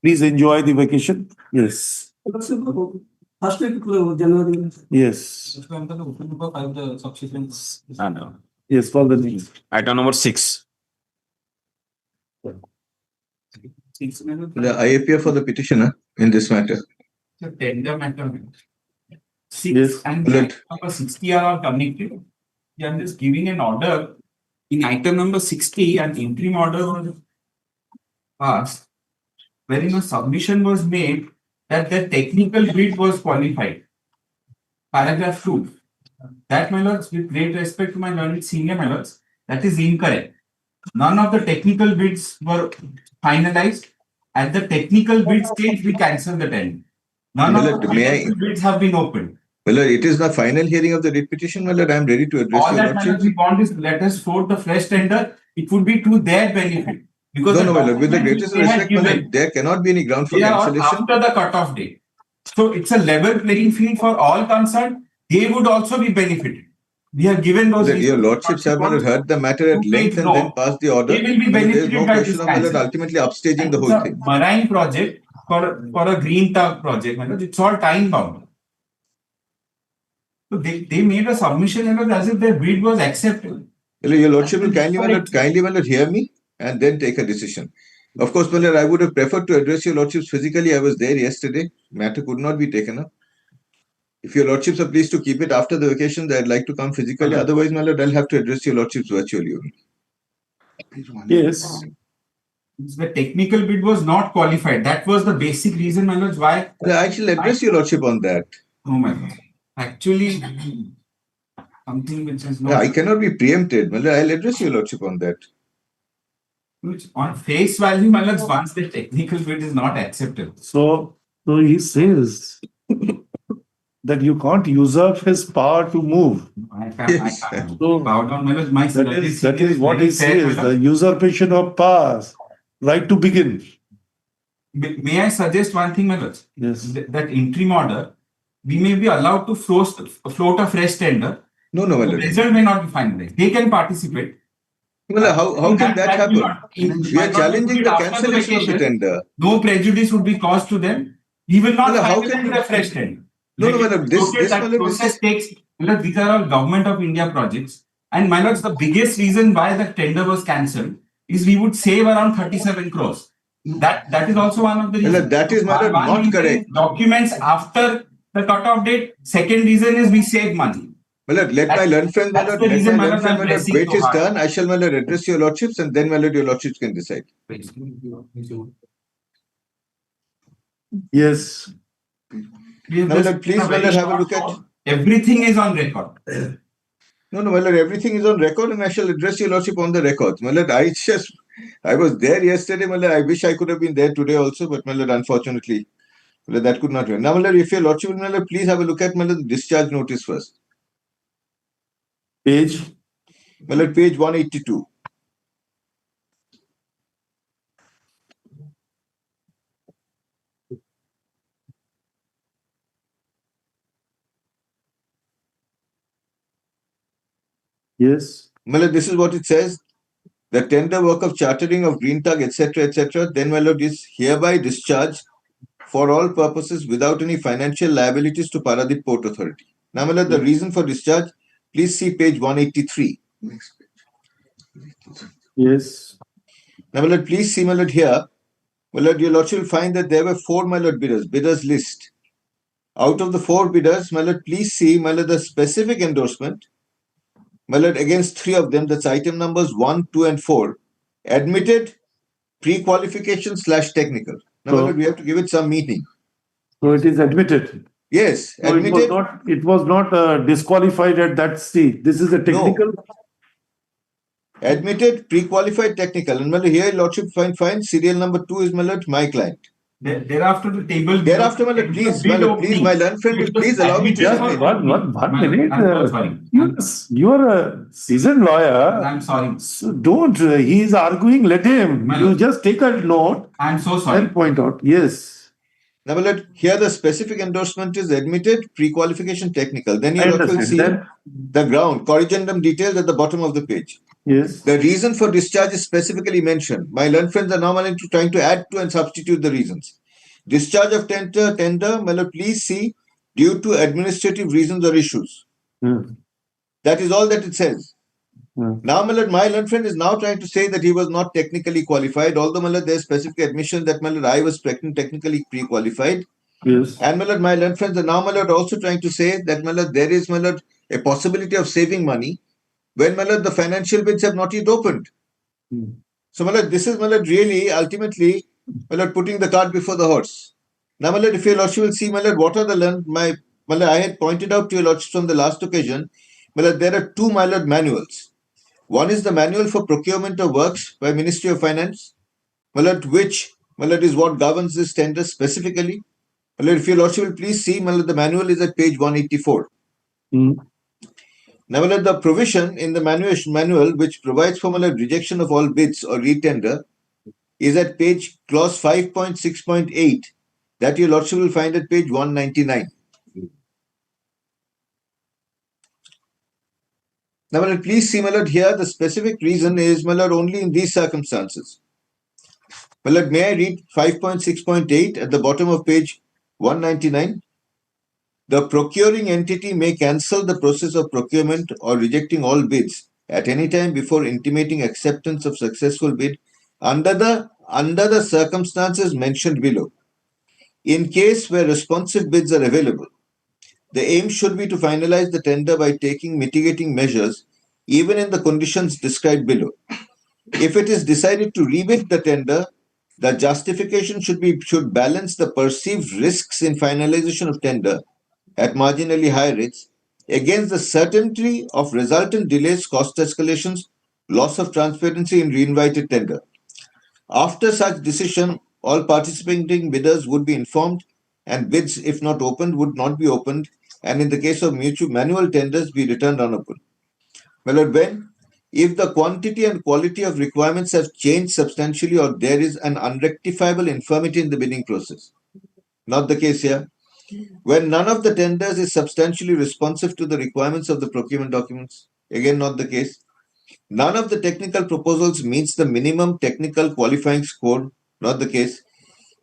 Please enjoy the vacation. Yes. First week January. Yes. No. Yes, for the next. Item number 6. I appear for the petitioner in this matter. The tender matter. Yes. 6 and Let- number 60 are all connected. Yeah, I'm just giving an order. In item number 60, an interim order was passed, wherein a submission was made that the technical bid was qualified. Paragraph 2. That, my lords, with great respect to my learned senior my lords, that is incorrect. None of the technical bids were finalized. At the technical bid stage, we cancelled the tender. None of the May I- technical bids have been opened. Well, it is the final hearing of the writ petition. Well, I am ready to address All your that lordship. we want is let us vote the fresh tender. It would be to their benefit. Because No, the no, with the documents greatest they had respect, my given, lord, there cannot be any ground for they are all cancellation. after the cutoff date. So it's a level playing field for all concerned. They would also be benefited. We have given those. That your lordships have not heard the matter at length and then passed the order. They will be There is benefited no by question this of my lord cancel. ultimately upstaging the It's whole a thing. marine project for a green tug project. My lord. It's all time bound. So they made a submission as if their bid was accepted. Well, your lordship will kindly, my lord, hear me and then take a decision. Of course, my lord, I would have preferred to address your lordships physically. I was there yesterday. Matter could not be taken up. If your lordships are pleased to keep it after the vacation, I'd like to come physically. Otherwise, my lord, I'll have to address your lordships virtually only. Yes. The technical bid was not qualified. That was the basic reason, my lords, why. Well, I shall address your lordship on that. Oh my God. Actually, something which is I not, cannot be preempted. Well, I'll address your lordship on that. which on face value, my lords, once the technical bid is not accepted. So he says that you can't usurp his power to move. I can't So bow down, my lords. My that is what he says, the usurpation of powers, right to begin. May I suggest one thing, my lords? Yes. That interim order, we may be allowed to float a fresh tender. No, my The lord. result may not be finalized. They can participate. Well, how can that happen? We are Might not challenging be the after cancellation of the vacation. tender. No prejudice would be caused to them. We will not Well, how finalize can- the fresh tender. No, Let it madam, be noted this, that madam, process takes. These are all Government of India projects, and my lords, the biggest reason why the tender was cancelled is we would save around 37 crores. That is also one of the Well, reasons. that is, madam, One not reason correct. is documents after the cutoff date. Second reason is we save money. Well, let my learned friend, That's the reason, my lord, I'm pressing wait so is hard. done. I shall, my lord, address your lordships and then, my lord, your lordships can decide. Yes. We have Now, just lord, please, a very my lord, have a short look at. note. Everything is on record. No, my lord, everything is on record and I shall address your lordship on the records. My lord, I was there yesterday, my lord. I wish I could have been there today also, but my lord, unfortunately, my lord, that could not happen. Now, my lord, if your lordship, my lord, please have a look at, my lord, the discharge notice first. Page. My lord, page 182. Yes. My lord, this is what it says. The tender work of chartering of green tug, etc., then, my lord, is hereby discharged for all purposes without any financial liabilities to Paradip Port Authority. Now, my lord, the reason for discharge, please see page 183. Yes. Now, my lord, please see, my lord, here. My lord, your lordship will find that there were 4, my lord, bidders list. Out of the 4 bidders, my lord, please see, my lord, the specific endorsement my lord, against three of them, that's item numbers 1, 2, and 4, admitted pre-qualification / technical. Now, my So- lord, we have to give it some meaning. So it is admitted. Yes, So admitted. it was not disqualified at that stage. This is a technical. Admitted pre-qualified technical. And my lord, here, Lordship, fine. Serial number 2 is, my lord, my client. Thereafter, the table. Thereafter, my lord, please, my learned friend, will please allow me to Just explain. one minute. I'm sorry. You are a seasoned lawyer. I'm sorry. So don't. He is arguing. Let him. My You lord. just take a note I'm so sorry. and point out. Yes. Now, my lord, here the specific endorsement is admitted pre-qualification technical. Then you I will see understand. the ground, corrigendum details at the bottom of the page. Yes. The reason for discharge is specifically mentioned. My learned friends are now trying to add to and substitute the reasons. Discharge of tender, my lord, please see, due to administrative reasons or issues. Hmm. That is all that it says. Hmm. Now, my learned friend is now trying to say that he was not technically qualified, although, my lord, there is specific admission that, my lord, I was technically pre-qualified. Yes. And, my lord, my learned friends are now, my lord, also trying to say that, my lord, there is, my lord, a possibility of saving money when, my lord, the financial bids have not yet opened. Hmm. So, my lord, this is, my lord, really ultimately, my lord, putting the cart before the horse. Now, my lord, if your lordship will see, my lord, what are the my lord, I had pointed out to your lordship on the last occasion, my lord, there are two, my lord, manuals. One is the manual for procurement of works by Ministry of Finance, my lord, which, my lord, is what governs this tender specifically. My lord, if your lordship will please see, my lord, the manual is at page 184. Hmm. Now, my lord, the provision in the manual which provides for, my lord, rejection of all bids or retender is at page clause 5.6.8 that your lordship will find at page 199. Now, my lord, please see, my lord, here the specific reason is, my lord, only in these circumstances. My lord, may I read 5.6.8 at the bottom of page 199? The procuring entity may cancel the process of procurement or rejecting all bids at any time before intimating acceptance of successful bid under the circumstances mentioned below. In case where responsive bids are available, the aim should be to finalize the tender by taking mitigating measures even in the conditions described below. If it is decided to rebid the tender, the justification should balance the perceived risks in finalization of tender at marginally higher rates against the certainty of resultant delays, cost escalations, loss of transparency in reinvited tender. After such decision, all participating bidders would be informed and bids, if not opened, would not be opened, and in the case of manual tenders, be returned unopened. My lord, if the quantity and quality of requirements have changed substantially or there is an unrectifiable infirmity in the bidding process. Not the case here. When none of the tenders is substantially responsive to the requirements of the procurement documents. Again, not the case. None of the technical proposals meets the minimum technical qualifying score. Not the case.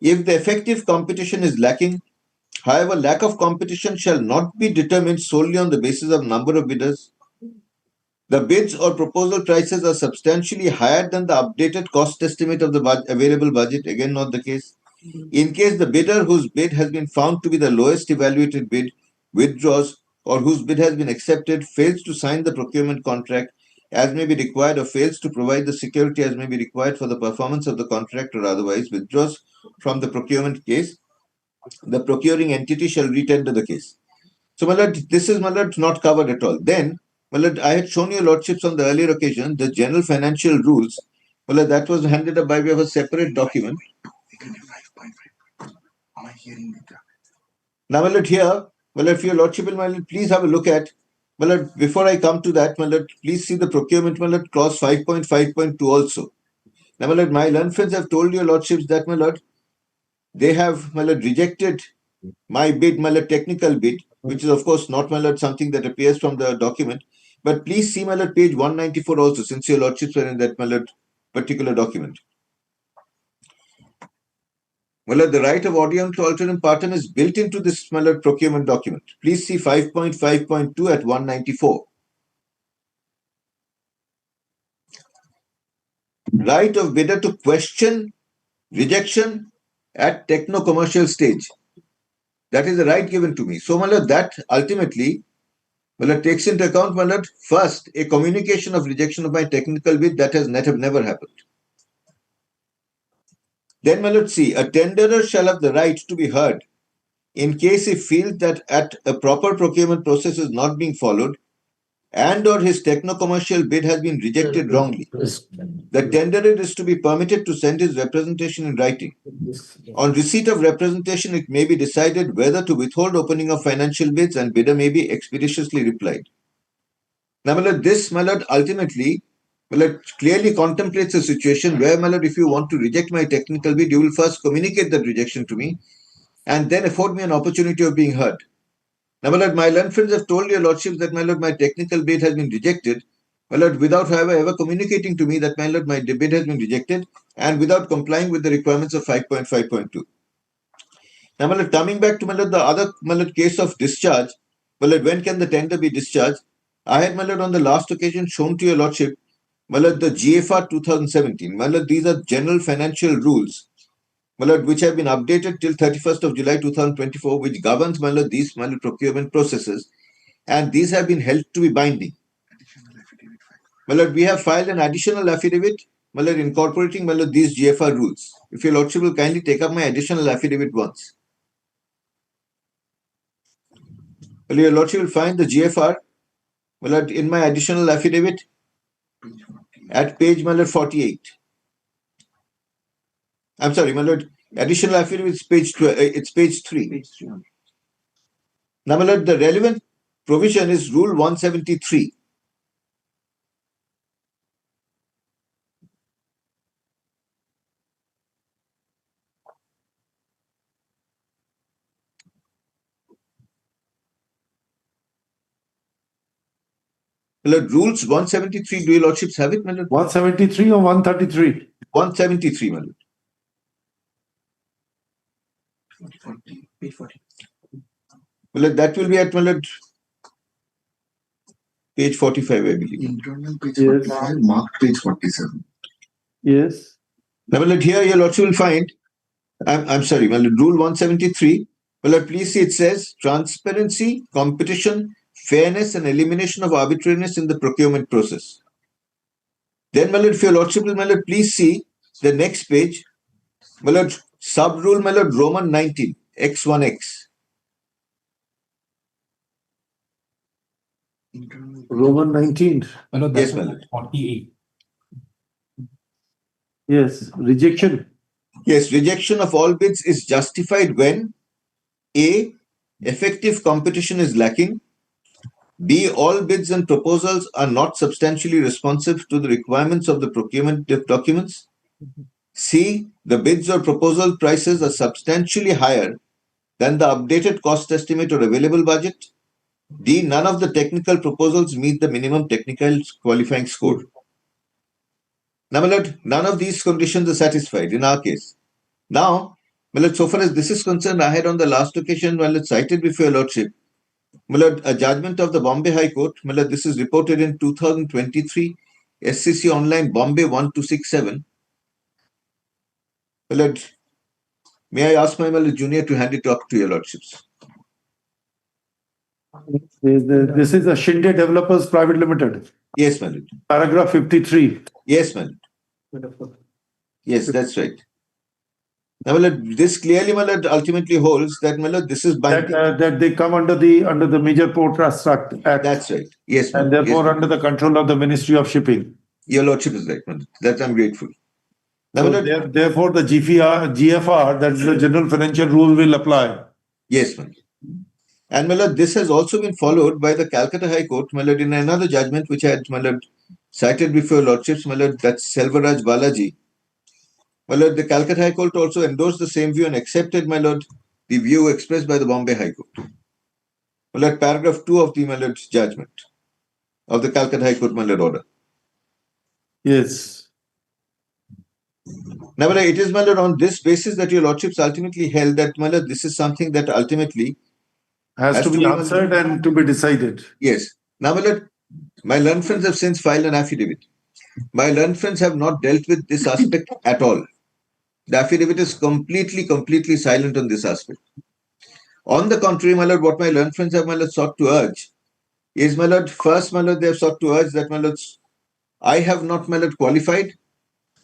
If the effective competition is lacking, however, lack of competition shall not be determined solely on the basis of number of bidders. The bids or proposal prices are substantially higher than the updated cost estimate of the available budget. Again, not the case. In case the bidder whose bid has been found to be the lowest evaluated bid withdraws or whose bid has been accepted, fails to sign the procurement contract as may be required or fails to provide the security as may be required for the performance of the contract or otherwise withdraws from the procurement case, the procuring entity shall retender the case. So, my lord, this is, my lord, not covered at all. Then, my lord, I had shown your lordships on the earlier occasion the general financial rules. My lord, that was handed up by way of a separate document. Now, my lord, here, my lord, if your lordship will, my lord, please have a look at, my lord, before I come to that, my lord, please see the procurement, my lord, clause 5.5.2 also. Now, my lord, my learned friends have told your lordships that, my lord, they have, my lord, rejected my bid, my lord, technical bid, which is, of course, not, my lord, something that appears from the document. But please see, my lord, page 194 also, since your lordships are in that, my lord, particular document. My lord, the right of audience to alternate partem is built into this, my lord, procurement document. Please see 5.5.2 at 194. Right of bidder to question rejection at techno-commercial stage. That is the right given to me. So, my lord, that ultimately, my lord, takes into account, my lord, first, a communication of rejection of my technical bid that has never happened. Then, my lord, see, a tenderer shall have the right to be heard in case he feels that at a proper procurement process is not being followed and or his techno-commercial bid has been rejected wrongly. The tenderer is to be permitted to send his representation in writing. On receipt of representation, it may be decided whether to withhold opening of financial bids and bidder may be expeditiously replied. Now, my lord, this, my lord, ultimately, my lord, clearly contemplates a situation where, my lord, if you want to reject my technical bid, you will first communicate that rejection to me and then afford me an opportunity of being heard. Now, my lord, my learned friends have told your lordships that, my lord, my technical bid has been rejected, my lord, without, however, ever communicating to me that, my lord, my bid has been rejected and without complying with the requirements of 5.5.2. Now, my lord, coming back to, my lord, the other, my lord, case of discharge, my lord, when can the tender be discharged? I had, my lord, on the last occasion shown to your lordship, my lord, the GFR 2017. My lord, these are general financial rules, my lord, which have been updated till 31st of July 2024, which governs, my lord, these, my lord, procurement processes, and these have been held to be binding. My lord, we have filed an additional affidavit, my lord, incorporating, my lord, these GFR rules. If your lordship will kindly take up my additional affidavit once. Well, your lordship will find the GFR, my lord, in my additional affidavit at page, my lord, 48. I'm sorry, my lord, additional affidavit is page 12, it's page 3. Now, my lord, the relevant provision is Rule 173. My lord, Rules 173, do your lordships have it, my lord? 173 or 133? 173, my lord. Page 40. My lord, that will be at, my lord, page 45, I believe. Internal page Yes. 45, marked page 47. Yes. Now, my lord, here your lordship will find, I'm sorry, my lord, Rule 173. My lord, please see, it says transparency, competition, fairness, and elimination of arbitrariness in the procurement process. Then, my lord, if your lordship will, my lord, please see the next page. My lord, sub-rule, my lord, Roman 19, X1X. Internal Roman 19. Yes, my lord. 48. Yes. Rejection. Yes, rejection of all bids is justified when A, effective competition is lacking, B, all bids and proposals are not substantially responsive to the requirements of the procurement documents, C, the bids or proposal prices are substantially higher than the updated cost estimate or available budget, D, none of the technical proposals meet the minimum technical qualifying score. Now, my lord, none of these conditions are satisfied in our case. Now, my lord, so far as this is concerned, I had on the last occasion, my lord, cited before your lordship, my lord, a judgment of the Bombay High Court, my lord, this is reported in 2023, SCC Online Bombay 1267. My lord, may I ask my lord junior to hand it up to your lordships? This is a Shinde Developers Private Limited. Yes, my lord. Paragraph 53. Yes, my lord. Yes, that's right. Now, my lord, this clearly, my lord, ultimately holds that, my lord, this is binding. That they come under the Major Port Trust Act. That's right. Yes, my And lord. therefore Yes, under the control of the Ministry of Shipping. your lordship is right, my lord. That I'm grateful. Now, my So lord, therefore the GFR, that is the General Financial Rule, will apply. yes, my lord. And, my lord, this has also been followed by the Calcutta High Court, my lord, in another judgment which I had, my lord, cited before your lordships, my lord, that's Selvaraj Balaji. My lord, the Calcutta High Court also endorsed the same view and accepted, my lord, the view expressed by the Bombay High Court. My lord, paragraph 2 of the, my lord's judgment of the Calcutta High Court, my lord, order. Yes. Now, my lord, it is, my lord, on this basis that your lordships ultimately held that, my lord, this is something that ultimately Has to be answered and to be decided. Yes. Now, my lord, my learned friends have since filed an affidavit. My learned friends have not dealt with this aspect at all. The affidavit is completely silent on this aspect. On the contrary, my lord, what my learned friends have, my lord, sought to urge is, my lord, first, my lord, they have sought to urge that, my lord, I have not, my lord, qualified.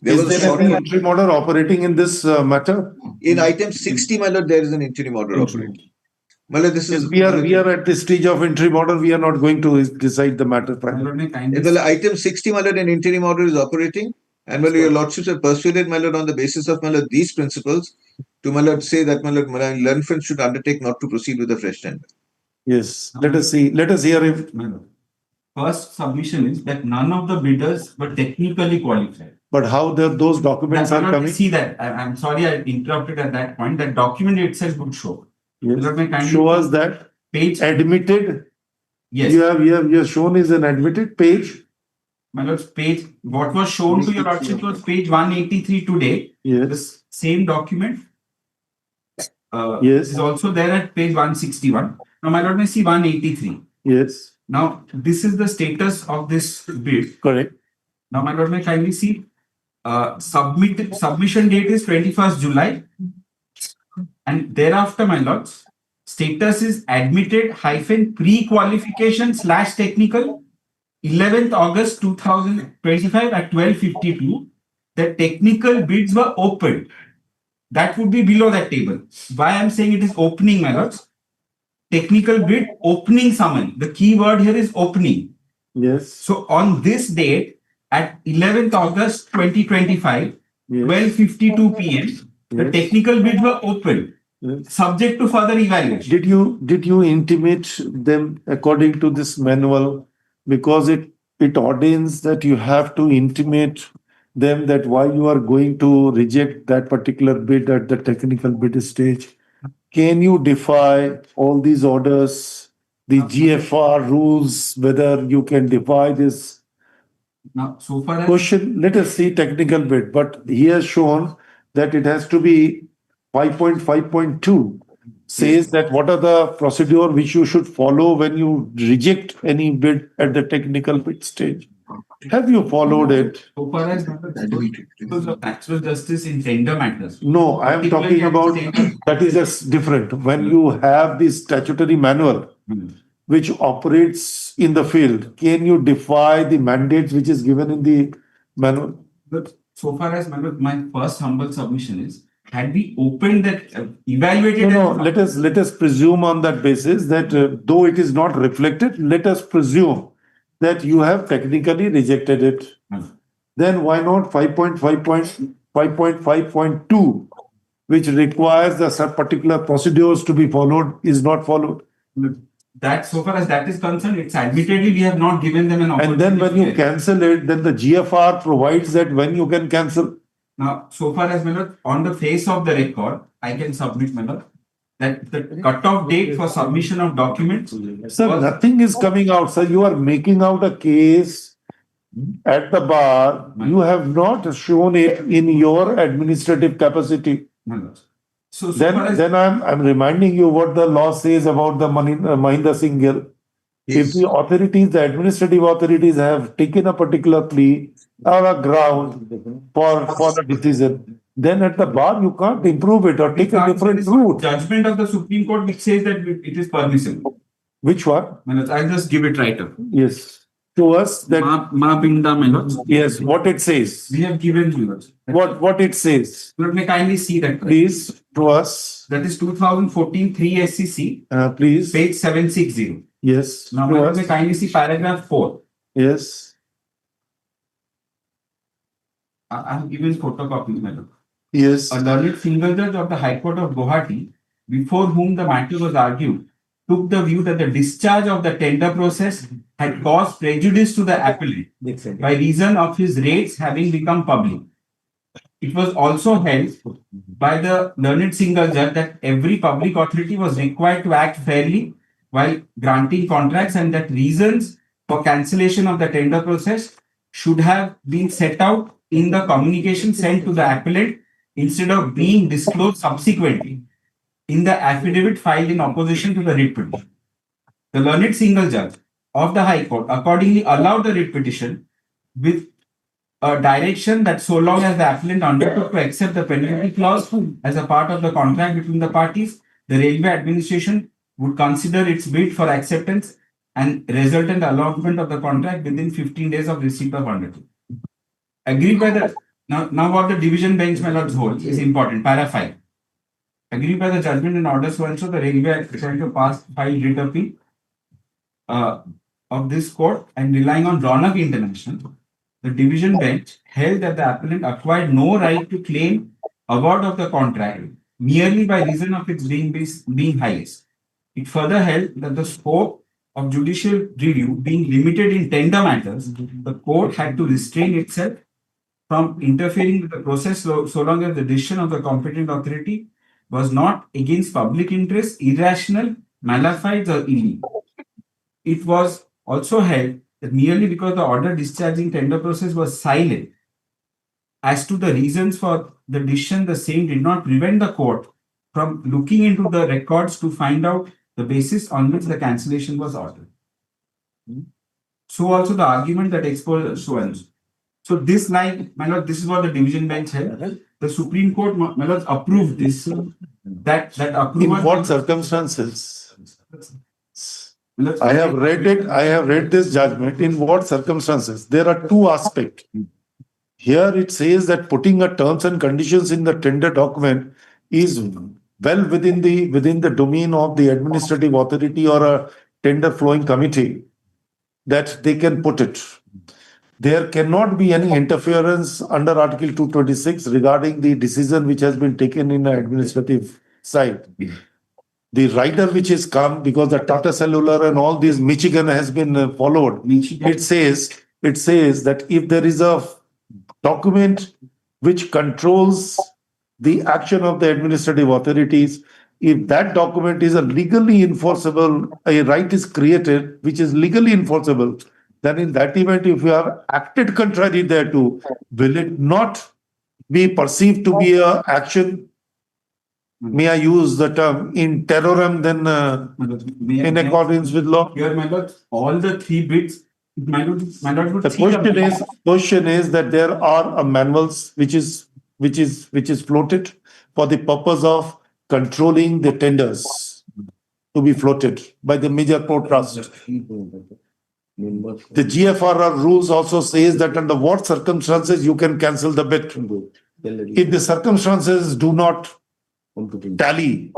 There Is was a there short any interim order operating in this matter? in item 60, my lord, there is an interim order operating. My lord, this Yes, is we are at this stage of interim order. We are not going to decide the matter My finally. lord, may kindly well, item 60, my lord, an interim order is operating. And my lord, your lordships are persuaded, my lord, on the basis of, my lord, these principles, to, my lord, say that, my lord, learned friends should undertake not to proceed with a fresh tender. Yes, let us see. Let us hear if. My lord. First submission is that none of the bidders were technically qualified. But how those documents My are lord, coming? see that. I'm sorry I interrupted at that point. That document itself would show. Yes. My lord, may kindly Show us that page. admitted. Yes. You have shown is an admitted page. My lord's page, what was shown to your lordship was page 183 today. Yes. This same document Yes. is also there at page 161. Now, my lord may see 183. Yes. Now, this is the status of this bid. Correct. Now, my lord may kindly see submission date is 21st July. And thereafter, my lords, status is admitted hyphen pre-qualification / technical 11th August 2025 at 12:52. The technical bids were opened. That would be below that table. Why I'm saying it is opening, my lords? Technical bid opening summon. The key word here is opening. Yes. So on this date at 11th August 2025, Yes. 12:52 p.m., the Yes. technical bids were opened, Yes. subject to further evaluation. Did you intimate them according to this manual? Because it ordains that you have to intimate them that why you are going to reject that particular bid at the technical bid stage. Can you defy all these orders, the GFR rules, whether you can defy this? Now, so far as Question, let us see technical bit, but he has shown that it has to be 5.5.2 says that what are the procedure which you should follow when you reject any bid at the technical bid stage. Have you followed it? so far as principles of natural justice in tender matters. No, I am talking about that is just different. When you have this statutory manual which operates in the field, can you defy the mandates which is given in the manual? But so far as my first humble submission is, had we opened that, evaluated No, that- let us presume on that basis that though it is not reflected, let us presume that you have technically rejected it. Then why not 5.5.2, which requires the particular procedures to be followed, is not followed? That so far as that is concerned, it's admittedly we have not given them an opportunity. And then when to you get- cancel it, then the GFR provides that when you can cancel. Now, so far as on the face of the record, I can submit that the cutoff date for submission of documents. Sir, nothing is coming out. Sir, you are making out a case at the bar. You have not shown it in your administrative capacity. So far as Then I'm reminding you what the law says about the Mahinda Singh Gill. If the authorities, the administrative authorities have taken a particular plea or a ground for the decision, then at the bar you can't improve it or take a different route. Judgment of the Supreme Court which says that it is permissible. Which one? I'll just give it right up. Yes. To us that Ma Binda, my lords. yes, what it says. We have given you, lords. What it says. Lord, may kindly see that. Please, to us. That is 2014 3 SCC, Please. page 760. Yes. Now, to my lord, us. may kindly see paragraph 4. Yes. I have given photocopies, my lord. Yes. A learned single judge of the High Court of Guwahati, before whom the matter was argued, took the view that the discharge of the tender process had caused prejudice to the appellant by reason of his rates having become public. It was also held by the learned single judge that every public authority was required to act fairly while granting contracts, and that reasons for cancellation of the tender process should have been set out in the communication sent to the appellant instead of being disclosed subsequently in the affidavit filed in opposition to the writ petition. The learned single judge of the High Court accordingly allowed the writ petition with a direction that so long as the appellant undertook to accept the penalty clause as a part of the contract between the parties, the railway administration would consider its bid for acceptance and resultant allotment of the contract within 15 days of receipt of undertaking. Agreed by the now what the division bench my lords holds is important. Para 5. Agreed by the judgment and orders so and so the railway is trying to pass 5 writ appeal of this court and relying on Ronak International, the division bench held that the appellant acquired no right to claim award of the contract merely by reason of its being highest. It further held that the scope of judicial review being limited in tender matters, the court had to restrain itself from interfering with the process so long as the decision of the competent authority was not against public interest, irrational, malafide, or illegal. It was also held that merely because the order discharging tender process was silent as to the reasons for the decision, the same did not prevent the court from looking into the records to find out the basis on which the cancellation was ordered. So also the argument that exposed so and so. So this line, my lord, this is what the division bench held. The Supreme Court, my lord, approved this. That approval. In what circumstances? I have read it. I have read this judgment. In what circumstances? There are two aspects. Here it says that putting a terms and conditions in the tender document is well within the domain of the administrative authority or a tender flowing committee that they can put it. There cannot be any interference under Article 226 regarding the decision which has been taken in the administrative side. The rider which is come because the Tata Cellular and all these Michigan has been followed. It says that if there is a document which controls the action of the administrative authorities, if that document is a legally enforceable, a right is created which is legally enforceable, then in that event, if you have acted contrary thereto, will it not be perceived to be a action? May I use the term in terrorum then in accordance with law? Here, my lord, all the 3 bits, my lord would The question is that there are manuals which is floated for the purpose of controlling the tenders to be floated by the major port trust. The GFRR rules also says that under what circumstances you can cancel the bid. If the circumstances do not tally,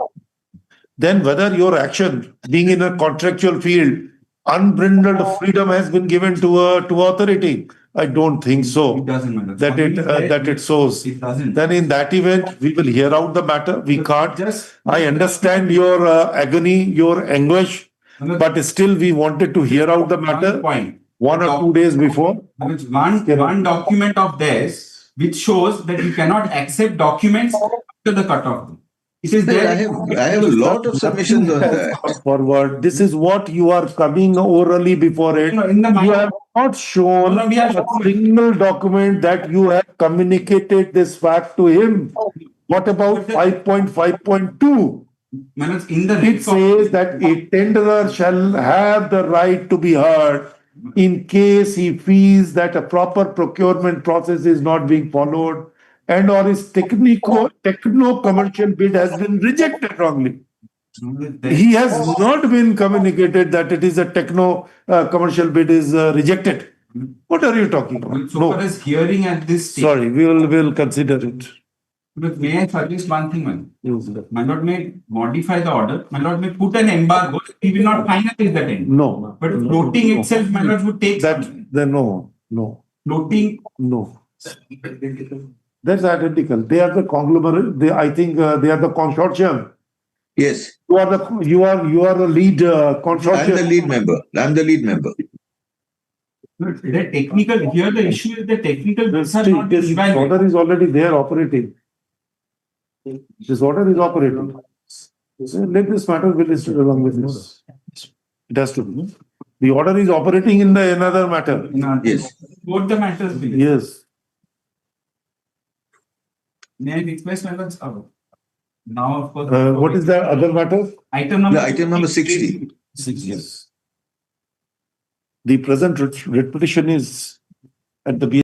then whether your action being in a contractual field, unbridled freedom has been given to authority. I don't think so. It doesn't. That it shows. It doesn't. Then in that event, we will hear out the matter. We can't. I understand your agony, your anguish, but still we wanted to hear out the matter 1 or 2 days before. One document of theirs which shows that you cannot accept documents after the cutoff. It is there. I have a lot of submissions on that. Forward. This is what you are coming orally before it. You have not shown a single document that you have communicated this fact to him. What about 5.5.2? It says that a tenderer shall have the right to be heard in case he feels that a proper procurement process is not being followed and or his techno-commercial bid has been rejected wrongly. He has not been communicated that it is a techno-commercial bid is rejected. What are you talking about? So far as hearing at this stage. Sorry, we will consider it. But may I suggest one thing, man? My lord may modify the order. My lord may put an embargo. He will not finalize that end. No. But floating itself, my lord would take that. Then no. Floating. No. That's identical. They are the conglomerate. I think they are the consortium. Yes. You are the lead consortium. I'm the lead member. The technical, here the issue is the technical bits are not This order is already there operating. This order is operating. So let this matter be listed along with this. It has to be. The order is operating in the another matter. Yes. Both the matters be. Yes. May I request members? Now, of course. What is the other matter? Item number 60. Yes. The present repetition is at the